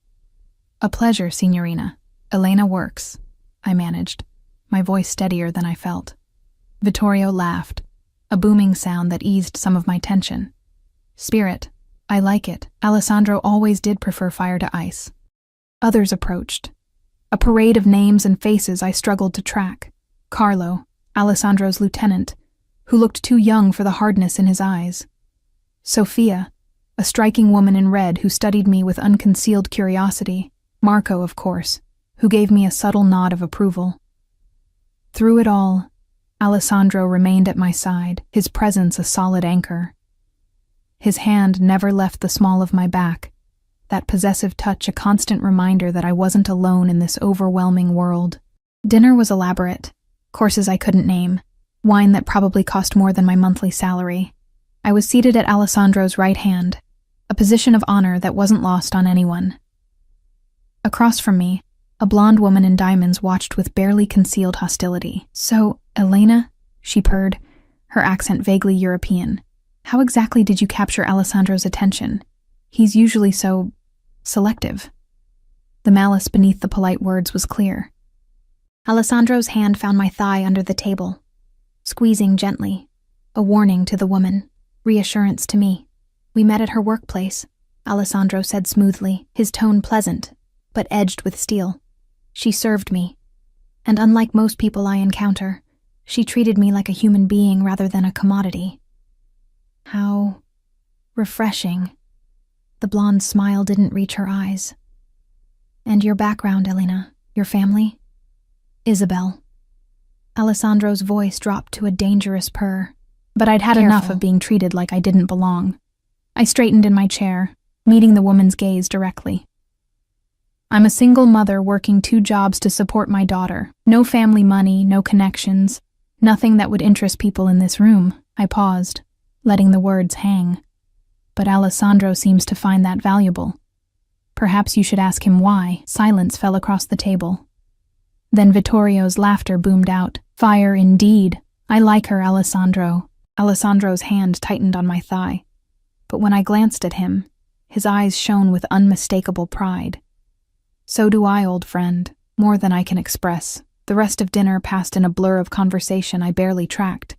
A pleasure, signorina. Elena works, I managed, my voice steadier than I felt. Vittorio laughed, a booming sound that eased some of my tension. Spirit. I like it. Alessandro always did prefer fire to ice. Others approached. A parade of names and faces I struggled to track. Carlo, Alessandro's lieutenant, who looked too young for the hardness in his eyes. Sophia, a striking woman in red who studied me with unconcealed curiosity. Marco, of course, who gave me a subtle nod of approval. Through it all, Alessandro remained at my side, his presence a solid anchor. His hand never left the small of my back, that possessive touch a constant reminder that I wasn't alone in this overwhelming world. Dinner was elaborate, courses I couldn't name, wine that probably cost more than my monthly salary. I was seated at Alessandro's right hand, a position of honor that wasn't lost on anyone. Across from me, a blonde woman in diamonds watched with barely concealed hostility. So, Elena, she purred, her accent vaguely European. How exactly did you capture Alessandro's attention? He's usually so selective. The malice beneath the polite words was clear. Alessandro's hand found my thigh under the table, squeezing gently, a warning to the woman, reassurance to me. We met at her workplace, Alessandro said smoothly, his tone pleasant, but edged with steel. She served me, and unlike most people I encounter, she treated me like a human being rather than a commodity. How refreshing. The blonde smile didn't reach her eyes. And your background, Elena, your family? Isabel. Alessandro's voice dropped to a dangerous purr, but I'd had enough of being treated like I didn't belong. I straightened in my chair, meeting the woman's gaze directly. I'm a single mother working 2 jobs to support my daughter. No family money, no connections, nothing that would interest people in this room. I paused, letting the words hang. But Alessandro seems to find that valuable. Perhaps you should ask him why. Silence fell across the table. Then Vittorio's laughter boomed out. Fire indeed. I like her, Alessandro. Alessandro's hand tightened on my thigh. But when I glanced at him, his eyes shone with unmistakable pride. So do I, old friend. More than I can express. The rest of dinner passed in a blur of conversation I barely tracked.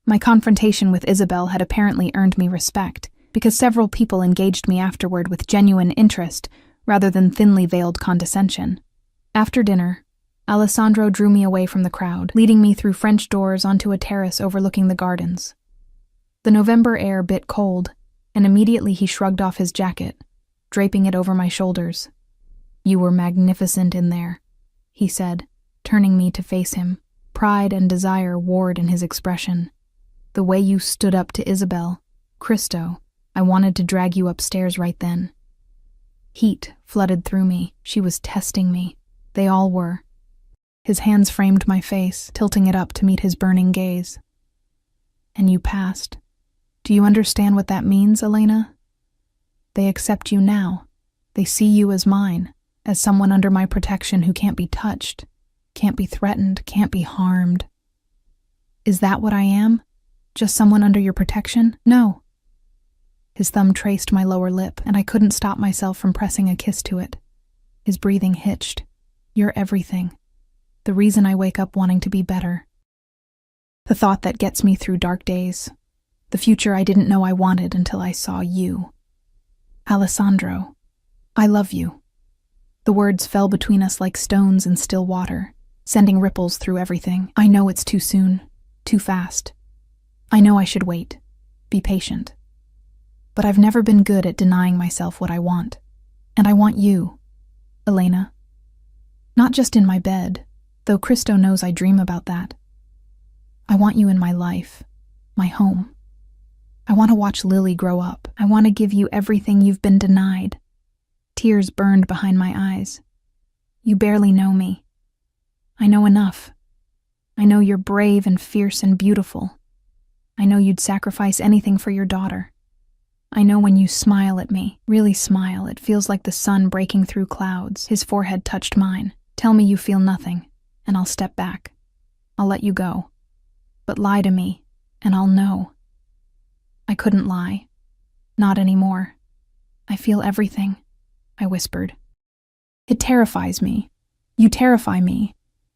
My confrontation with Isabel had apparently earned me respect, because several people engaged me afterward with genuine interest, rather than thinly veiled condescension. After dinner, Alessandro drew me away from the crowd, leading me through French doors onto a terrace overlooking the gardens. The November air bit cold, and immediately he shrugged off his jacket, draping it over my shoulders. You were magnificent in there, he said, turning me to face him. Pride and desire warred in his expression. The way you stood up to Isabel, Cristo, I wanted to drag you upstairs right then. Heat flooded through me. She was testing me. They all were. His hands framed my face, tilting it up to meet his burning gaze. And you passed. Do you understand what that means, Elena? They accept you now. They see you as mine, as someone under my protection who can't be touched, can't be threatened, can't be harmed. Is that what I am? Just someone under your protection? No. His thumb traced my lower lip, and I couldn't stop myself from pressing a kiss to it. His breathing hitched. You're everything. The reason I wake up wanting to be better. The thought that gets me through dark days. The future I didn't know I wanted until I saw you. Alessandro, I love you. The words fell between us like stones in still water, sending ripples through everything. I know it's too soon, too fast. I know I should wait, be patient. but I've never been good at denying myself what I want. And I want you, Elena. Not just in my bed, though Christo knows I dream about that. I want you in my life, my home. I want to watch Lily grow up. I want to give you everything you've been denied. Tears burned behind my eyes. You barely know me. I know enough. I know you're brave and fierce and beautiful. I know you'd sacrifice anything for your daughter. I know when you smile at me, really smile, it feels like the sun breaking through clouds. His forehead touched mine. Tell me you feel nothing, and I'll step back. I'll let you go. But lie to me, and I'll know. I couldn't lie. Not anymore. I feel everything, I whispered. It terrifies me. You terrify me.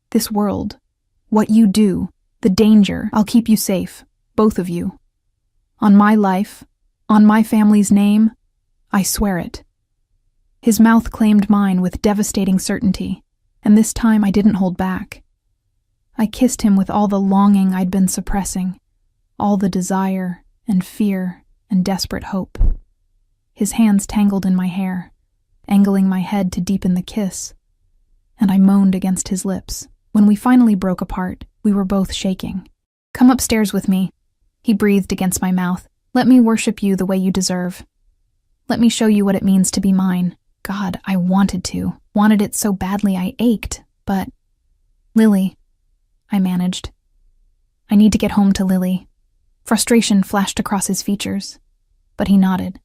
This world. What you do. The danger. I'll keep you safe. Both of you. On my life. On my family's name. I swear it. His mouth claimed mine with devastating certainty, and this time I didn't hold back. I kissed him with all the longing I'd been suppressing, all the desire and fear and desperate hope. His hands tangled in my hair, angling my head to deepen the kiss, and I moaned against his lips. When we finally broke apart, we were both shaking. Come upstairs with me, he breathed against my mouth. Let me worship you the way you deserve. Let me show you what it means to be mine. God, I wanted to. Wanted it so badly I ached, but... Lily, I managed. I need to get home to Lily. Frustration flashed across his features, but he nodded.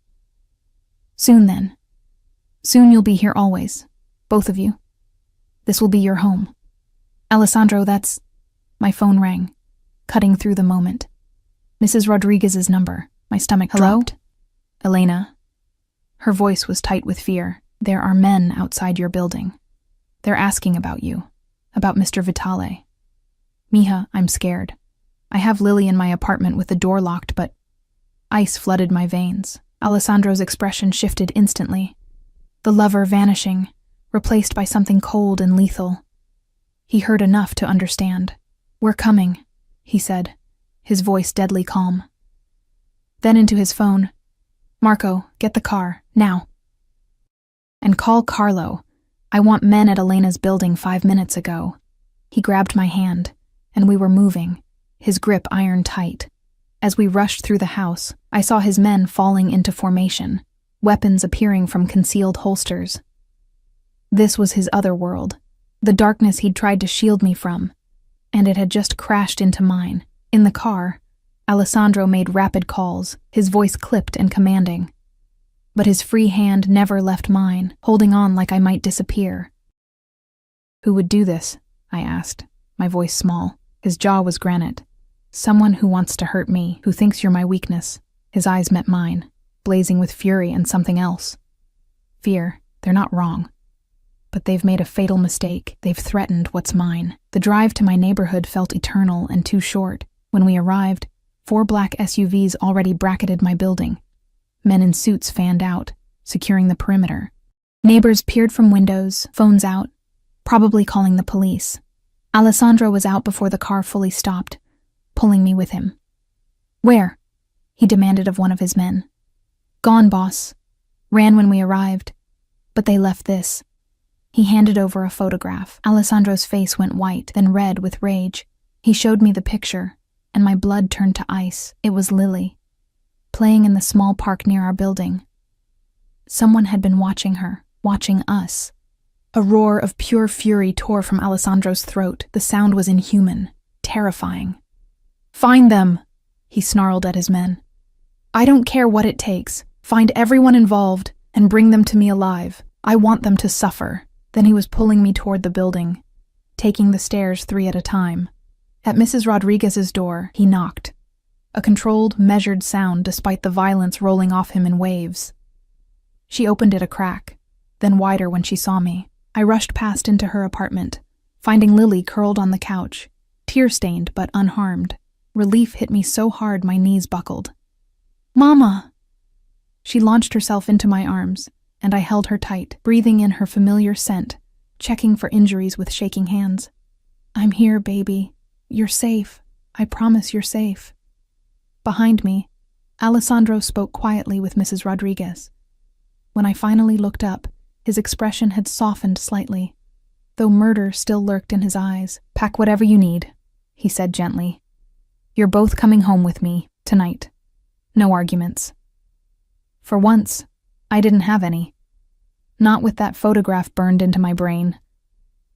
Soon then. Soon you'll be here always, both of you. This will be your home. Alessandro, that's... My phone rang, cutting through the moment. Mrs. Rodriguez's number. My stomach dropped. Elena. Her voice was tight with fear. There are men outside your building. They're asking about you. About Mr. Vitale. Mija, I'm scared. I have Lily in my apartment with the door locked, but... Ice flooded my veins. Alessandro's expression shifted instantly. The lover vanishing, replaced by something cold and lethal. He heard enough to understand. We're coming, he said, his voice deadly calm. Then into his phone. Marco, get the car, now. And call Carlo. I want men at Elena's building 5 minutes ago. He grabbed my hand, and we were moving, his grip iron tight. As we rushed through the house, I saw his men falling into formation, weapons appearing from concealed holsters. This was his other world, the darkness he'd tried to shield me from, and it had just crashed into mine. In the car, Alessandro made rapid calls, his voice clipped and commanding. But his free hand never left mine, holding on like I might disappear. Who would do this? I asked, my voice small. His jaw was granite. Someone who wants to hurt me, who thinks you're my weakness. His eyes met mine, blazing with fury and something else. Fear, they're not wrong. But they've made a fatal mistake. They've threatened what's mine. The drive to my neighborhood felt eternal and too short. When we arrived, 4 black SUVs already bracketed my building. Men in suits fanned out, securing the perimeter. Neighbors peered from windows, phones out, probably calling the police. Alessandro was out before the car fully stopped, pulling me with him. Where? He demanded of one of his men. Gone, boss. Ran when we arrived. But they left this. He handed over a photograph. Alessandro's face went white, then red with rage. He showed me the picture, and my blood turned to ice. It was Lily, playing in the small park near our building. Someone had been watching her, watching us. A roar of pure fury tore from Alessandro's throat. The sound was inhuman, terrifying. Find them, he snarled at his men. I don't care what it takes. Find everyone involved and bring them to me alive. I want them to suffer. Then he was pulling me toward the building, taking the stairs 3 at a time. At Mrs. Rodriguez's door, he knocked. A controlled, measured sound despite the violence rolling off him in waves. She opened it a crack, then wider when she saw me. I rushed past into her apartment, finding Lily curled on the couch, tear-stained but unharmed. Relief hit me so hard my knees buckled. Mama! She launched herself into my arms, and I held her tight, breathing in her familiar scent, checking for injuries with shaking hands. I'm here, baby. You're safe. I promise you're safe. Behind me, Alessandro spoke quietly with Mrs. Rodriguez. When I finally looked up, his expression had softened slightly, though murder still lurked in his eyes. "Pack whatever you need," he said gently. "You're both coming home with me, tonight. No arguments." For once, I didn't have any. Not with that photograph burned into my brain.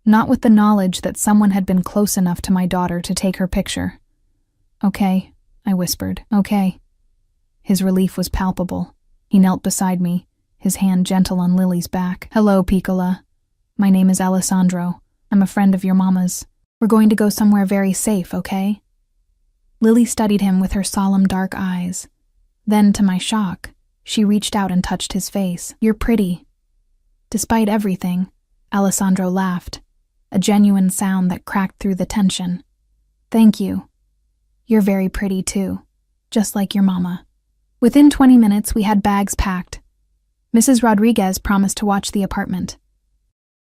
Not with the knowledge that someone had been close enough to my daughter to take her picture. "Okay," I whispered. "Okay." His relief was palpable. He knelt beside me, his hand gentle on Lily's back. "Hello, Piccola. My name is Alessandro. I'm a friend of your mama's. We're going to go somewhere very safe, okay?" Lily studied him with her solemn dark eyes. Then, to my shock, she reached out and touched his face. "You're pretty." Despite everything, Alessandro laughed, a genuine sound that cracked through the tension. "Thank you. You're very pretty, too, just like your mama." Within 20 minutes, we had bags packed. Mrs. Rodriguez promised to watch the apartment.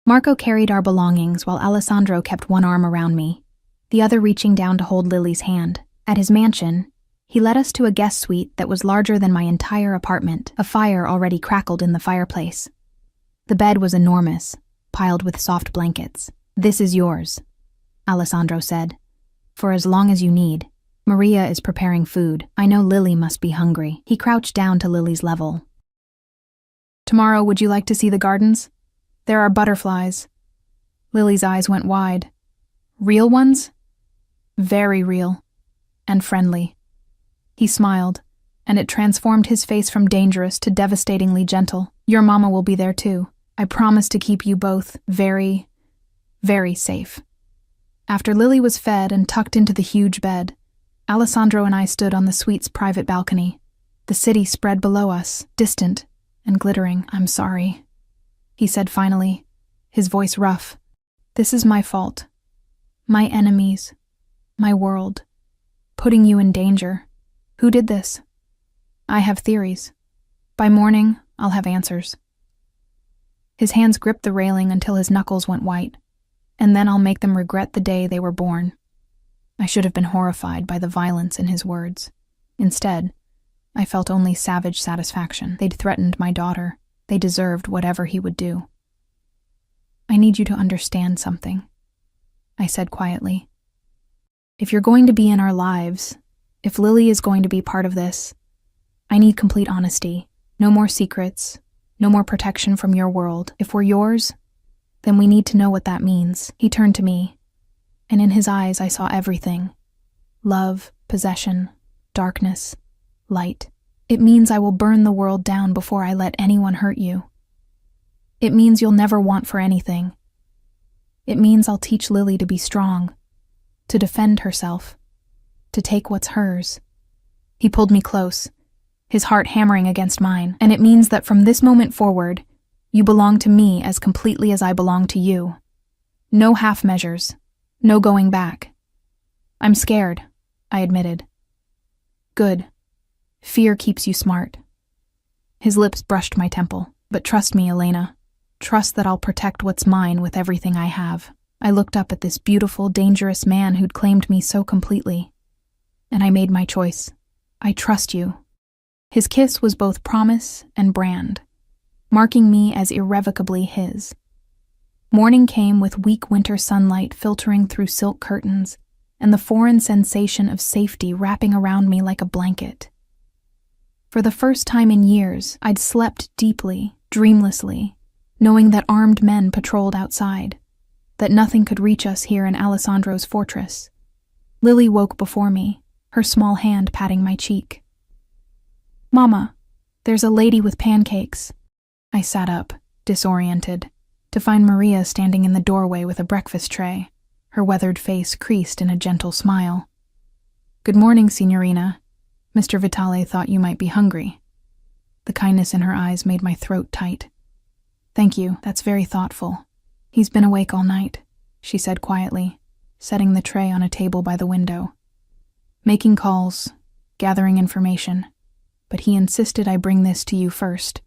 Marco carried our belongings while Alessandro kept one arm around me, the other reaching down to hold Lily's hand. At his mansion, he led us to a guest suite that was larger than my entire apartment. A fire already crackled in the fireplace. The bed was enormous, piled with soft blankets. "This is yours," Alessandro said, "for as long as you need. Maria is preparing food. I know Lily must be hungry." He crouched down to Lily's level. "Tomorrow, would you like to see the gardens? There are butterflies." Lily's eyes went wide. "Real ones?" "Very real. And friendly." He smiled, and it transformed his face from dangerous to devastatingly gentle. "Your mama will be there too. I promise to keep you both very, very safe." After Lily was fed and tucked into the huge bed, Alessandro and I stood on the suite's private balcony. The city spread below us, distant and glittering. "I'm sorry," he said finally, his voice rough. "This is my fault. My enemies. My world. Putting you in danger. Who did this? I have theories. By morning, I'll have answers." His hands gripped the railing until his knuckles went white, and then I'll make them regret the day they were born. I should have been horrified by the violence in his words. Instead, I felt only savage satisfaction. They'd threatened my daughter. They deserved whatever he would do. "I need you to understand something," I said quietly. "If you're going to be in our lives, if Lily is going to be part of this, I need complete honesty. No more secrets, no more protection from your world. If we're yours, then we need to know what that means." He turned to me, and in his eyes I saw everything. Love, possession, darkness, light. "It means I will burn the world down before I let anyone hurt you. It means you'll never want for anything. It means I'll teach Lily to be strong, to defend herself, to take what's hers." He pulled me close, his heart hammering against mine. "And it means that from this moment forward, you belong to me as completely as I belong to you. No half measures, no going back." "I'm scared," I admitted. "Good. Fear keeps you smart." His lips brushed my temple. "But trust me, Elena. Trust that I'll protect what's mine with everything I have." I looked up at this beautiful, dangerous man who'd claimed me so completely, and I made my choice. "I trust you." His kiss was both promise and brand, marking me as irrevocably his. Morning came with weak winter sunlight filtering through silk curtains, and the foreign sensation of safety wrapping around me like a blanket. For the first time in years, I'd slept deeply, dreamlessly, knowing that armed men patrolled outside, that nothing could reach us here in Alessandro's fortress. Lily woke before me, her small hand patting my cheek. "Mama, there's a lady with pancakes." I sat up, disoriented, to find Maria standing in the doorway with a breakfast tray, her weathered face creased in a gentle smile. "Good morning, Signorina. Mr. Vitale thought you might be hungry." The kindness in her eyes made my throat tight. "Thank you, that's very thoughtful. He's been awake all night," she said quietly, setting the tray on a table by the window. "Making calls, gathering information, but he insisted I bring this to you first."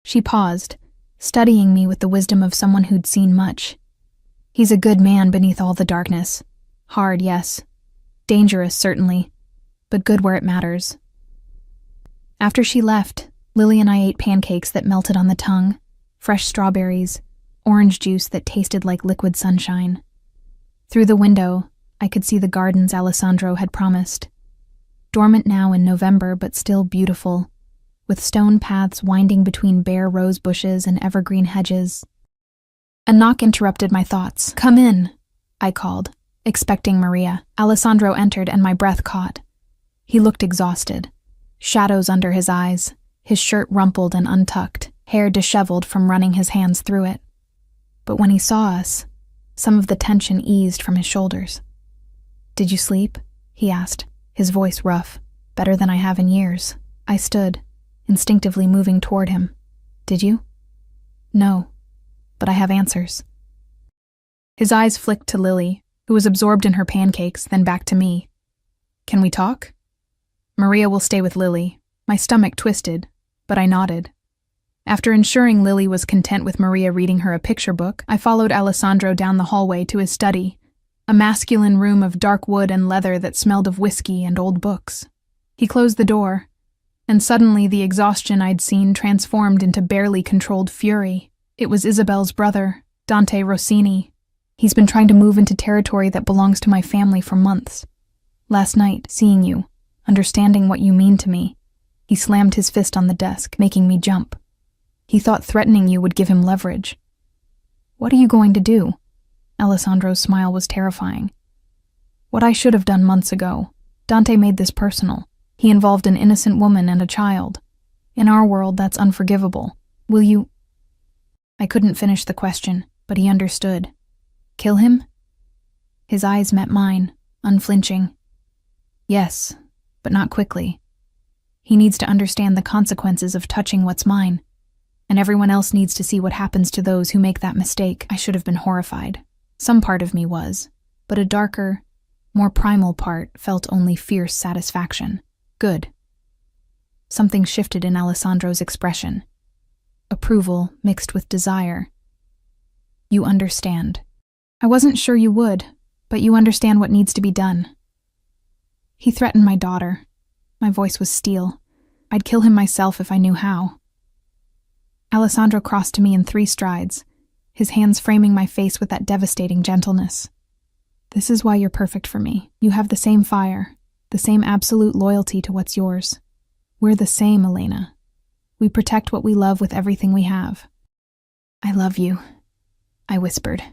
She paused, studying me with the wisdom of someone who'd seen much. "He's a good man beneath all the darkness. Hard, yes. Dangerous, certainly, but good where it matters. After she left, Lily and I ate pancakes that melted on the tongue, fresh strawberries, orange juice that tasted like liquid sunshine. Through the window, I could see the gardens Alessandro had promised. Dormant now in November, but still beautiful, with stone paths winding between bare rose bushes and evergreen hedges. A knock interrupted my thoughts. "Come in," I called, expecting Maria. Alessandro entered and my breath caught. He looked exhausted. Shadows under his eyes, his shirt rumpled and untucked, hair disheveled from running his hands through it. But when he saw us, some of the tension eased from his shoulders. "Did you sleep?" he asked, his voice rough. "Better than I have in years." I stood, instinctively moving toward him. "Did you?" "No, but I have answers." His eyes flicked to Lily, who was absorbed in her pancakes, then back to me. "Can we talk?" "Maria will stay with Lily." My stomach twisted, but I nodded. After ensuring Lily was content with Maria reading her a picture book, I followed Alessandro down the hallway to his study, a masculine room of dark wood and leather that smelled of whiskey and old books. He closed the door, and suddenly the exhaustion I'd seen transformed into barely controlled fury. It was Isabel's brother, Dante Rossini. He's been trying to move into territory that belongs to my family for months. Last night, seeing you, understanding what you mean to me, he slammed his fist on the desk, making me jump. He thought threatening you would give him leverage. "What are you going to do?" Alessandro's smile was terrifying. "What I should have done months ago. Dante made this personal. He involved an innocent woman and a child. In our world, that's unforgivable. Will you—" I couldn't finish the question, but he understood. "Kill him?" His eyes met mine, unflinching. "Yes, but not quickly. He needs to understand the consequences of touching what's mine, and everyone else needs to see what happens to those who make that mistake." I should have been horrified. Some part of me was, but a darker, more primal part felt only fierce satisfaction. Good. Something shifted in Alessandro's expression. Approval mixed with desire. "You understand." "I wasn't sure you would, but you understand what needs to be done." "He threatened my daughter." My voice was steel. "I'd kill him myself if I knew how." Alessandro crossed to me in 3 strides, his hands framing my face with that devastating gentleness. "This is why you're perfect for me. You have the same fire, the same absolute loyalty to what's yours. We're the same, Elena. We protect what we love with everything we have." "I love you," I whispered,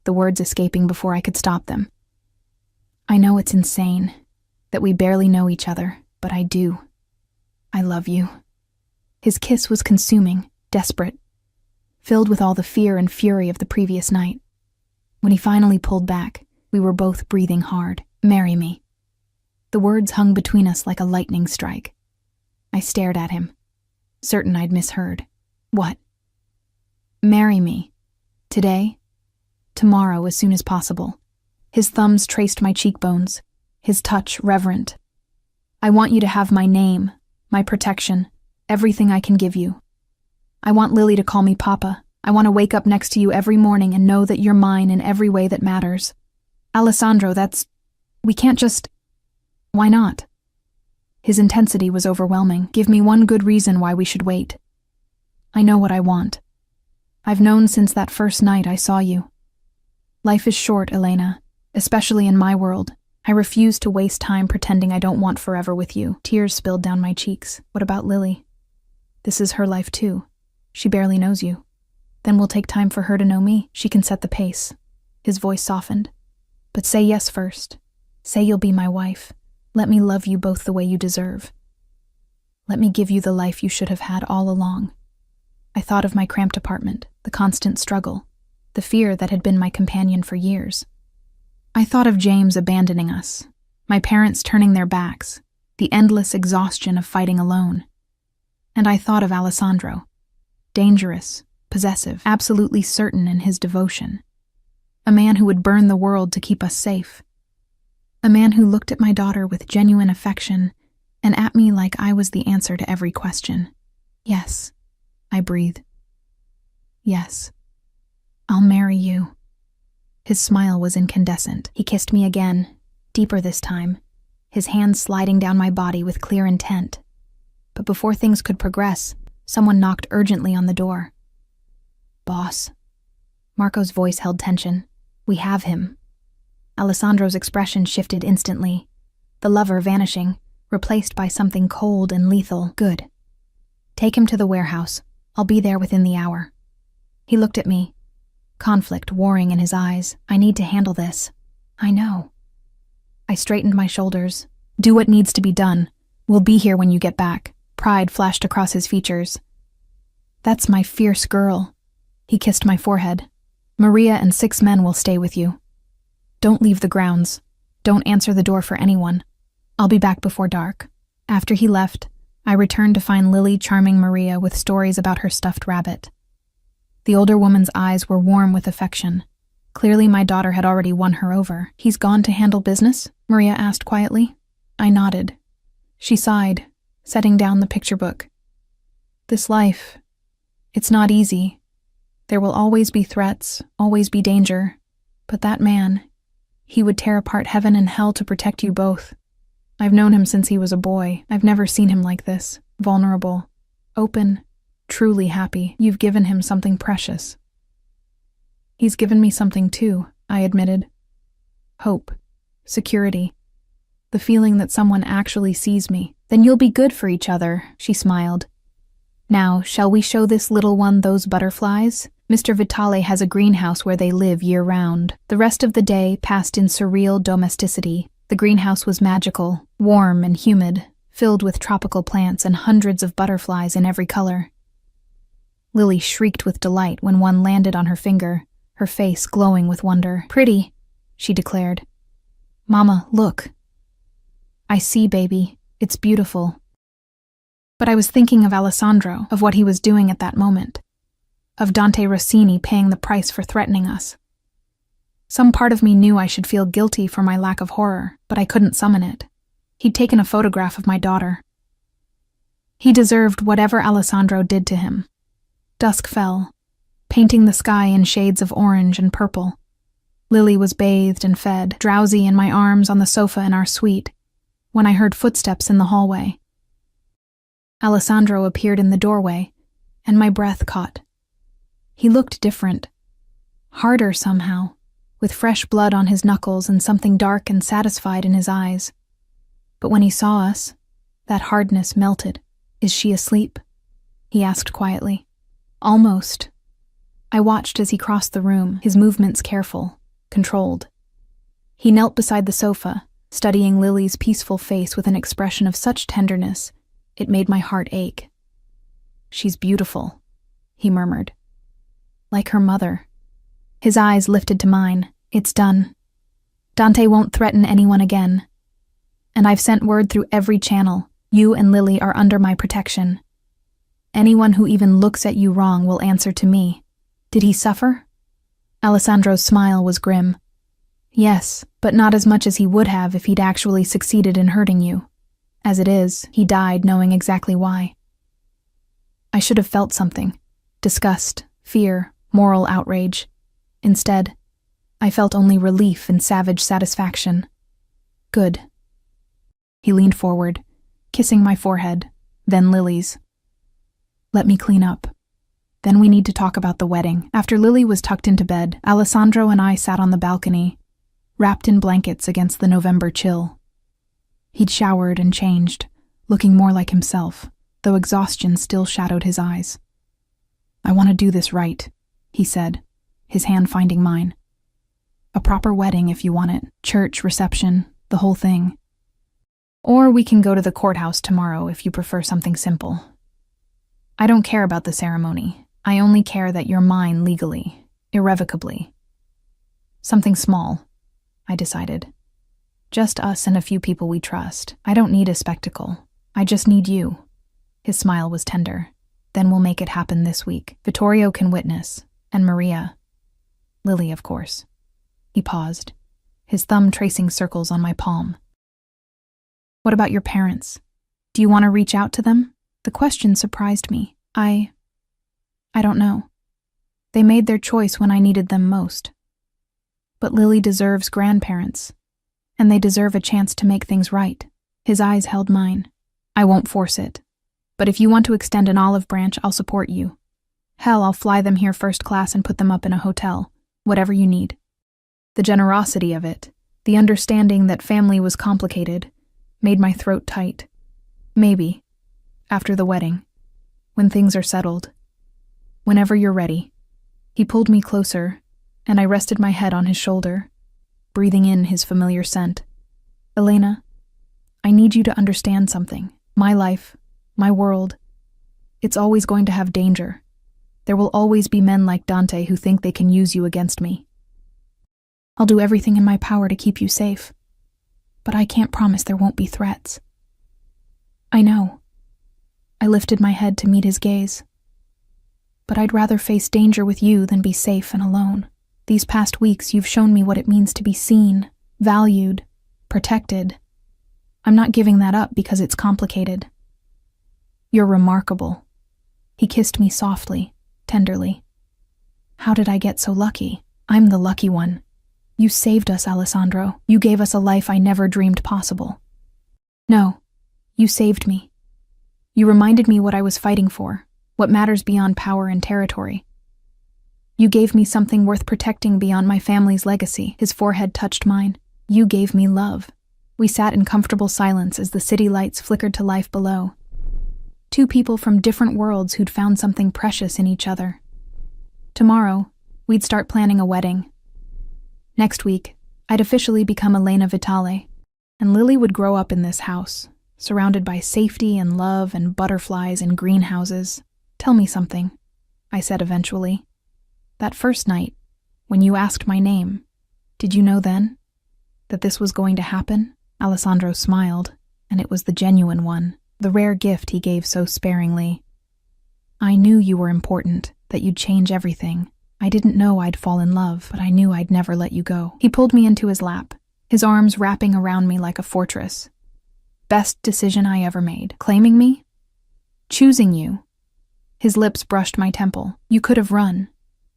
the words escaping before I could stop them. "I know it's insane, that we barely know each other, but I do. I love you." His kiss was consuming, desperate, filled with all the fear and fury of the previous night. When he finally pulled back, we were both breathing hard. "Marry me." The words hung between us like a lightning strike. I stared at him, certain I'd misheard. "What?" "Marry me. Today? Tomorrow, as soon as possible." His thumbs traced my cheekbones, his touch reverent. "I want you to have my name, my protection, everything I can give you. I want Lily to call me Papa. I want to wake up next to you every morning and know that you're mine in every way that matters. Alessandro, we can't just—" "Why not?" His intensity was overwhelming. "Give me one good reason why we should wait. I know what I want. I've known since that first night I saw you. Life is short, Elena, especially in my world. I refuse to waste time pretending I don't want forever with you." Tears spilled down my cheeks. "What about Lily? This is her life too. She barely knows you. Then we'll take time for her to know me. She can set the pace." His voice softened. "But say yes first. Say you'll be my wife. Let me love you both the way you deserve. Let me give you the life you should have had all along." I thought of my cramped apartment, the constant struggle, the fear that had been my companion for years. I thought of James abandoning us, my parents turning their backs, the endless exhaustion of fighting alone. And I thought of Alessandro, dangerous, possessive, absolutely certain in his devotion. A man who would burn the world to keep us safe. A man who looked at my daughter with genuine affection and at me like I was the answer to every question. "Yes," I breathed. "Yes, I'll marry you." His smile was incandescent. He kissed me again, deeper this time, his hands sliding down my body with clear intent. but before things could progress, someone knocked urgently on the door. "Boss." Marco's voice held tension. "We have him." Alessandro's expression shifted instantly, the lover vanishing, replaced by something cold and lethal. "Good. Take him to the warehouse. I'll be there within the hour." He looked at me, conflict warring in his eyes. "I need to handle this." "I know." I straightened my shoulders. "Do what needs to be done. We'll be here when you get back." Pride flashed across his features. "That's my fierce girl." He kissed my forehead. "Maria and 6 men will stay with you. Don't leave the grounds. Don't answer the door for anyone. I'll be back before dark." After he left, I returned to find Lily charming Maria with stories about her stuffed rabbit. The older woman's eyes were warm with affection. Clearly my daughter had already won her over. "He's gone to handle business?" Maria asked quietly. I nodded. She sighed, setting down the picture book. "This life, it's not easy. There will always be threats, always be danger. But that man, he would tear apart heaven and hell to protect you both. I've known him since he was a boy. I've never seen him like this, vulnerable, open, truly happy. You've given him something precious." "He's given me something too," I admitted. "Hope, security, the feeling that someone actually sees me." "Then you'll be good for each other," she smiled. "Now, shall we show this little one those butterflies? Mr. Vitale has a greenhouse where they live year-round." The rest of the day passed in surreal domesticity. The greenhouse was magical, warm and humid, filled with tropical plants and hundreds of butterflies in every color. Lily shrieked with delight when one landed on her finger, her face glowing with wonder. "Pretty," she declared. "Mama, look." "I see, baby. It's beautiful." But I was thinking of Alessandro, of what he was doing at that moment, of Dante Rossini paying the price for threatening us. Some part of me knew I should feel guilty for my lack of horror, but I couldn't summon it. He'd taken a photograph of my daughter. He deserved whatever Alessandro did to him. Dusk fell, painting the sky in shades of orange and purple. Lily was bathed and fed, drowsy in my arms on the sofa in our suite, when I heard footsteps in the hallway. Alessandro appeared in the doorway, and my breath caught. He looked different, harder somehow, with fresh blood on his knuckles and something dark and satisfied in his eyes. But when he saw us, that hardness melted. "Is she asleep?" he asked quietly. "Almost." I watched as he crossed the room, his movements careful, controlled. He knelt beside the sofa, studying Lily's peaceful face with an expression of such tenderness, it made my heart ache. "She's beautiful," he murmured. "Like her mother." His eyes lifted to mine. "It's done. Dante won't threaten anyone again. And I've sent word through every channel. You and Lily are under my protection. Anyone who even looks at you wrong will answer to me." "Did he suffer?" Alessandro's smile was grim. "Yes, but not as much as he would have if he'd actually succeeded in hurting you. As it is, he died knowing exactly why." I should have felt something. Disgust, fear, moral outrage. Instead, I felt only relief and savage satisfaction. "Good." He leaned forward, kissing my forehead, then Lily's. "Let me clean up. Then we need to talk about the wedding." After Lily was tucked into bed, Alessandro and I sat on the balcony, wrapped in blankets against the November chill. He'd showered and changed, looking more like himself, though exhaustion still shadowed his eyes. "I want to do this right," he said, his hand finding mine. "A proper wedding if you want it, church, reception, the whole thing. Or we can go to the courthouse tomorrow if you prefer something simple. I don't care about the ceremony. I only care that you're mine legally, irrevocably. Something small," I decided. "Just us and a few people we trust. I don't need a spectacle. I just need you." His smile was tender. "Then we'll make it happen this week. Vittorio can witness, and Maria. Lily, of course." He paused, his thumb tracing circles on my palm. "What about your parents? Do you want to reach out to them?" The question surprised me. I don't know. They made their choice when I needed them most. But Lily deserves grandparents, and they deserve a chance to make things right. His eyes held mine. "I won't force it. But if you want to extend an olive branch, I'll support you. Hell, I'll fly them here first class and put them up in a hotel. Whatever you need. The generosity of it, the understanding that family was complicated, made my throat tight. Maybe, after the wedding, when things are settled, whenever you're ready. He pulled me closer, and I rested my head on his shoulder, breathing in his familiar scent. Elena, I need you to understand something. My life, my world, it's always going to have danger. There will always be men like Dante who think they can use you against me. I'll do everything in my power to keep you safe, but I can't promise there won't be threats. I know. I lifted my head to meet his gaze. But I'd rather face danger with you than be safe and alone. These past weeks, you've shown me what it means to be seen, valued, protected. I'm not giving that up because it's complicated. You're remarkable. He kissed me softly, tenderly. How did I get so lucky? I'm the lucky one. You saved us, Alessandro. You gave us a life I never dreamed possible. No, you saved me. You reminded me what I was fighting for, what matters beyond power and territory. You gave me something worth protecting beyond my family's legacy. His forehead touched mine. You gave me love. We sat in comfortable silence as the city lights flickered to life below. Two people from different worlds who'd found something precious in each other. Tomorrow, we'd start planning a wedding. Next week, I'd officially become Elena Vitale, and Lily would grow up in this house, surrounded by safety and love and butterflies and greenhouses. Tell me something, I said eventually. That first night, when you asked my name, did you know then that this was going to happen? Alessandro smiled, and it was the genuine one, the rare gift he gave so sparingly. I knew you were important, that you'd change everything. I didn't know I'd fall in love, but I knew I'd never let you go. He pulled me into his lap, his arms wrapping around me like a fortress. Best decision I ever made. Claiming me? Choosing you. His lips brushed my temple. You could have run,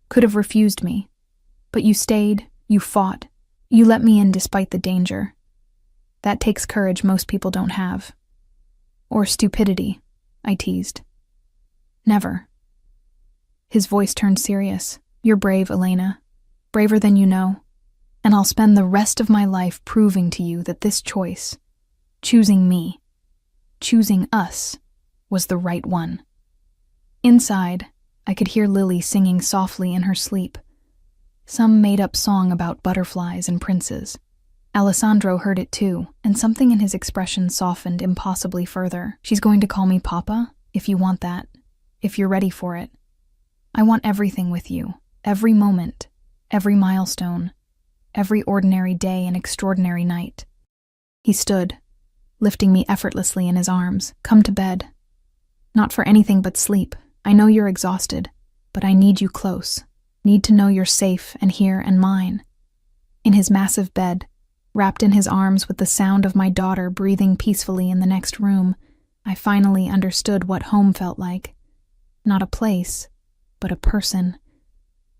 could have refused me. But you stayed, you fought. You let me in despite the danger. That takes courage most people don't have. Or stupidity, I teased. Never. His voice turned serious. You're brave, Elena. Braver than you know. And I'll spend the rest of my life proving to you that this choice, choosing me, choosing us, was the right one. Inside, I could hear Lily singing softly in her sleep. Some made-up song about butterflies and princes. Alessandro heard it too, and something in his expression softened impossibly further. She's going to call me Papa, if you want that, if you're ready for it. I want everything with you, every moment, every milestone, every ordinary day and extraordinary night. He stood, lifting me effortlessly in his arms. Come to bed. Not for anything but sleep. I know you're exhausted, but I need you close. Need to know you're safe and here and mine. In his massive bed, wrapped in his arms with the sound of my daughter breathing peacefully in the next room, I finally understood what home felt like. Not a place, but a person.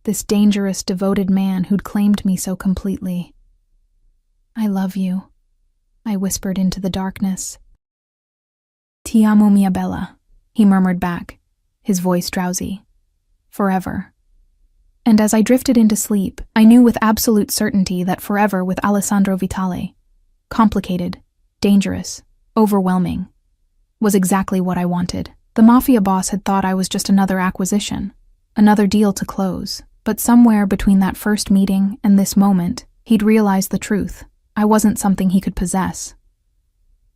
This dangerous, devoted man who'd claimed me so completely. I love you, I whispered into the darkness. Ti amo mia bella, he murmured back, his voice drowsy. Forever. And as I drifted into sleep, I knew with absolute certainty that forever with Alessandro Vitale, complicated, dangerous, overwhelming, was exactly what I wanted. The Mafia boss had thought I was just another acquisition, another deal to close, but somewhere between that first meeting and this moment, he'd realized the truth. I wasn't something he could possess.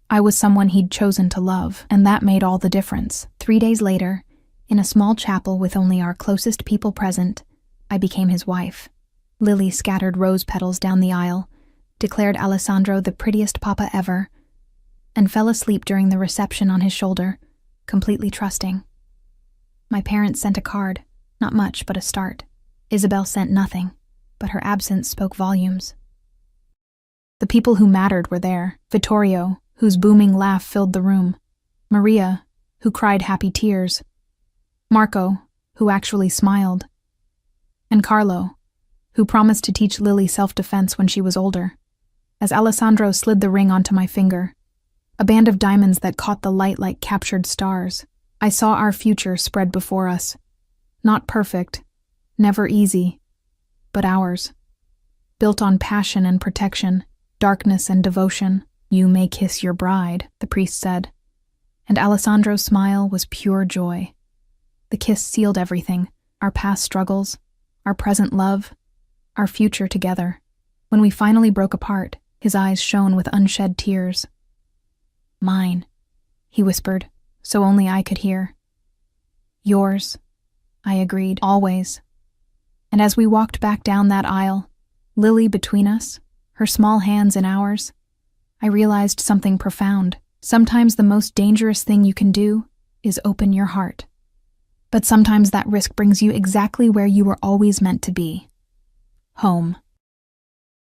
I was someone he'd chosen to love, and that made all the difference. 3 days later, in a small chapel with only our closest people present, I became his wife. Lily scattered rose petals down the aisle, declared Alessandro the prettiest papa ever, and fell asleep during the reception on his shoulder, completely trusting. My parents sent a card, not much but a start. Isabel sent nothing, but her absence spoke volumes. The people who mattered were there. Vittorio, whose booming laugh filled the room. Maria, who cried happy tears. Marco, who actually smiled. And Carlo, who promised to teach Lily self-defense when she was older. As Alessandro slid the ring onto my finger, a band of diamonds that caught the light like captured stars, I saw our future spread before us. Not perfect, never easy, but ours. Built on passion and protection, darkness and devotion. You may kiss your bride, the priest said. And Alessandro's smile was pure joy. The kiss sealed everything, our past struggles, our present love, our future together. When we finally broke apart, his eyes shone with unshed tears. Mine, he whispered, so only I could hear. Yours, I agreed, always. And as we walked back down that aisle, Lily between us, her small hands in ours, I realized something profound. Sometimes the most dangerous thing you can do is open your heart. But sometimes that risk brings you exactly where you were always meant to be. Home.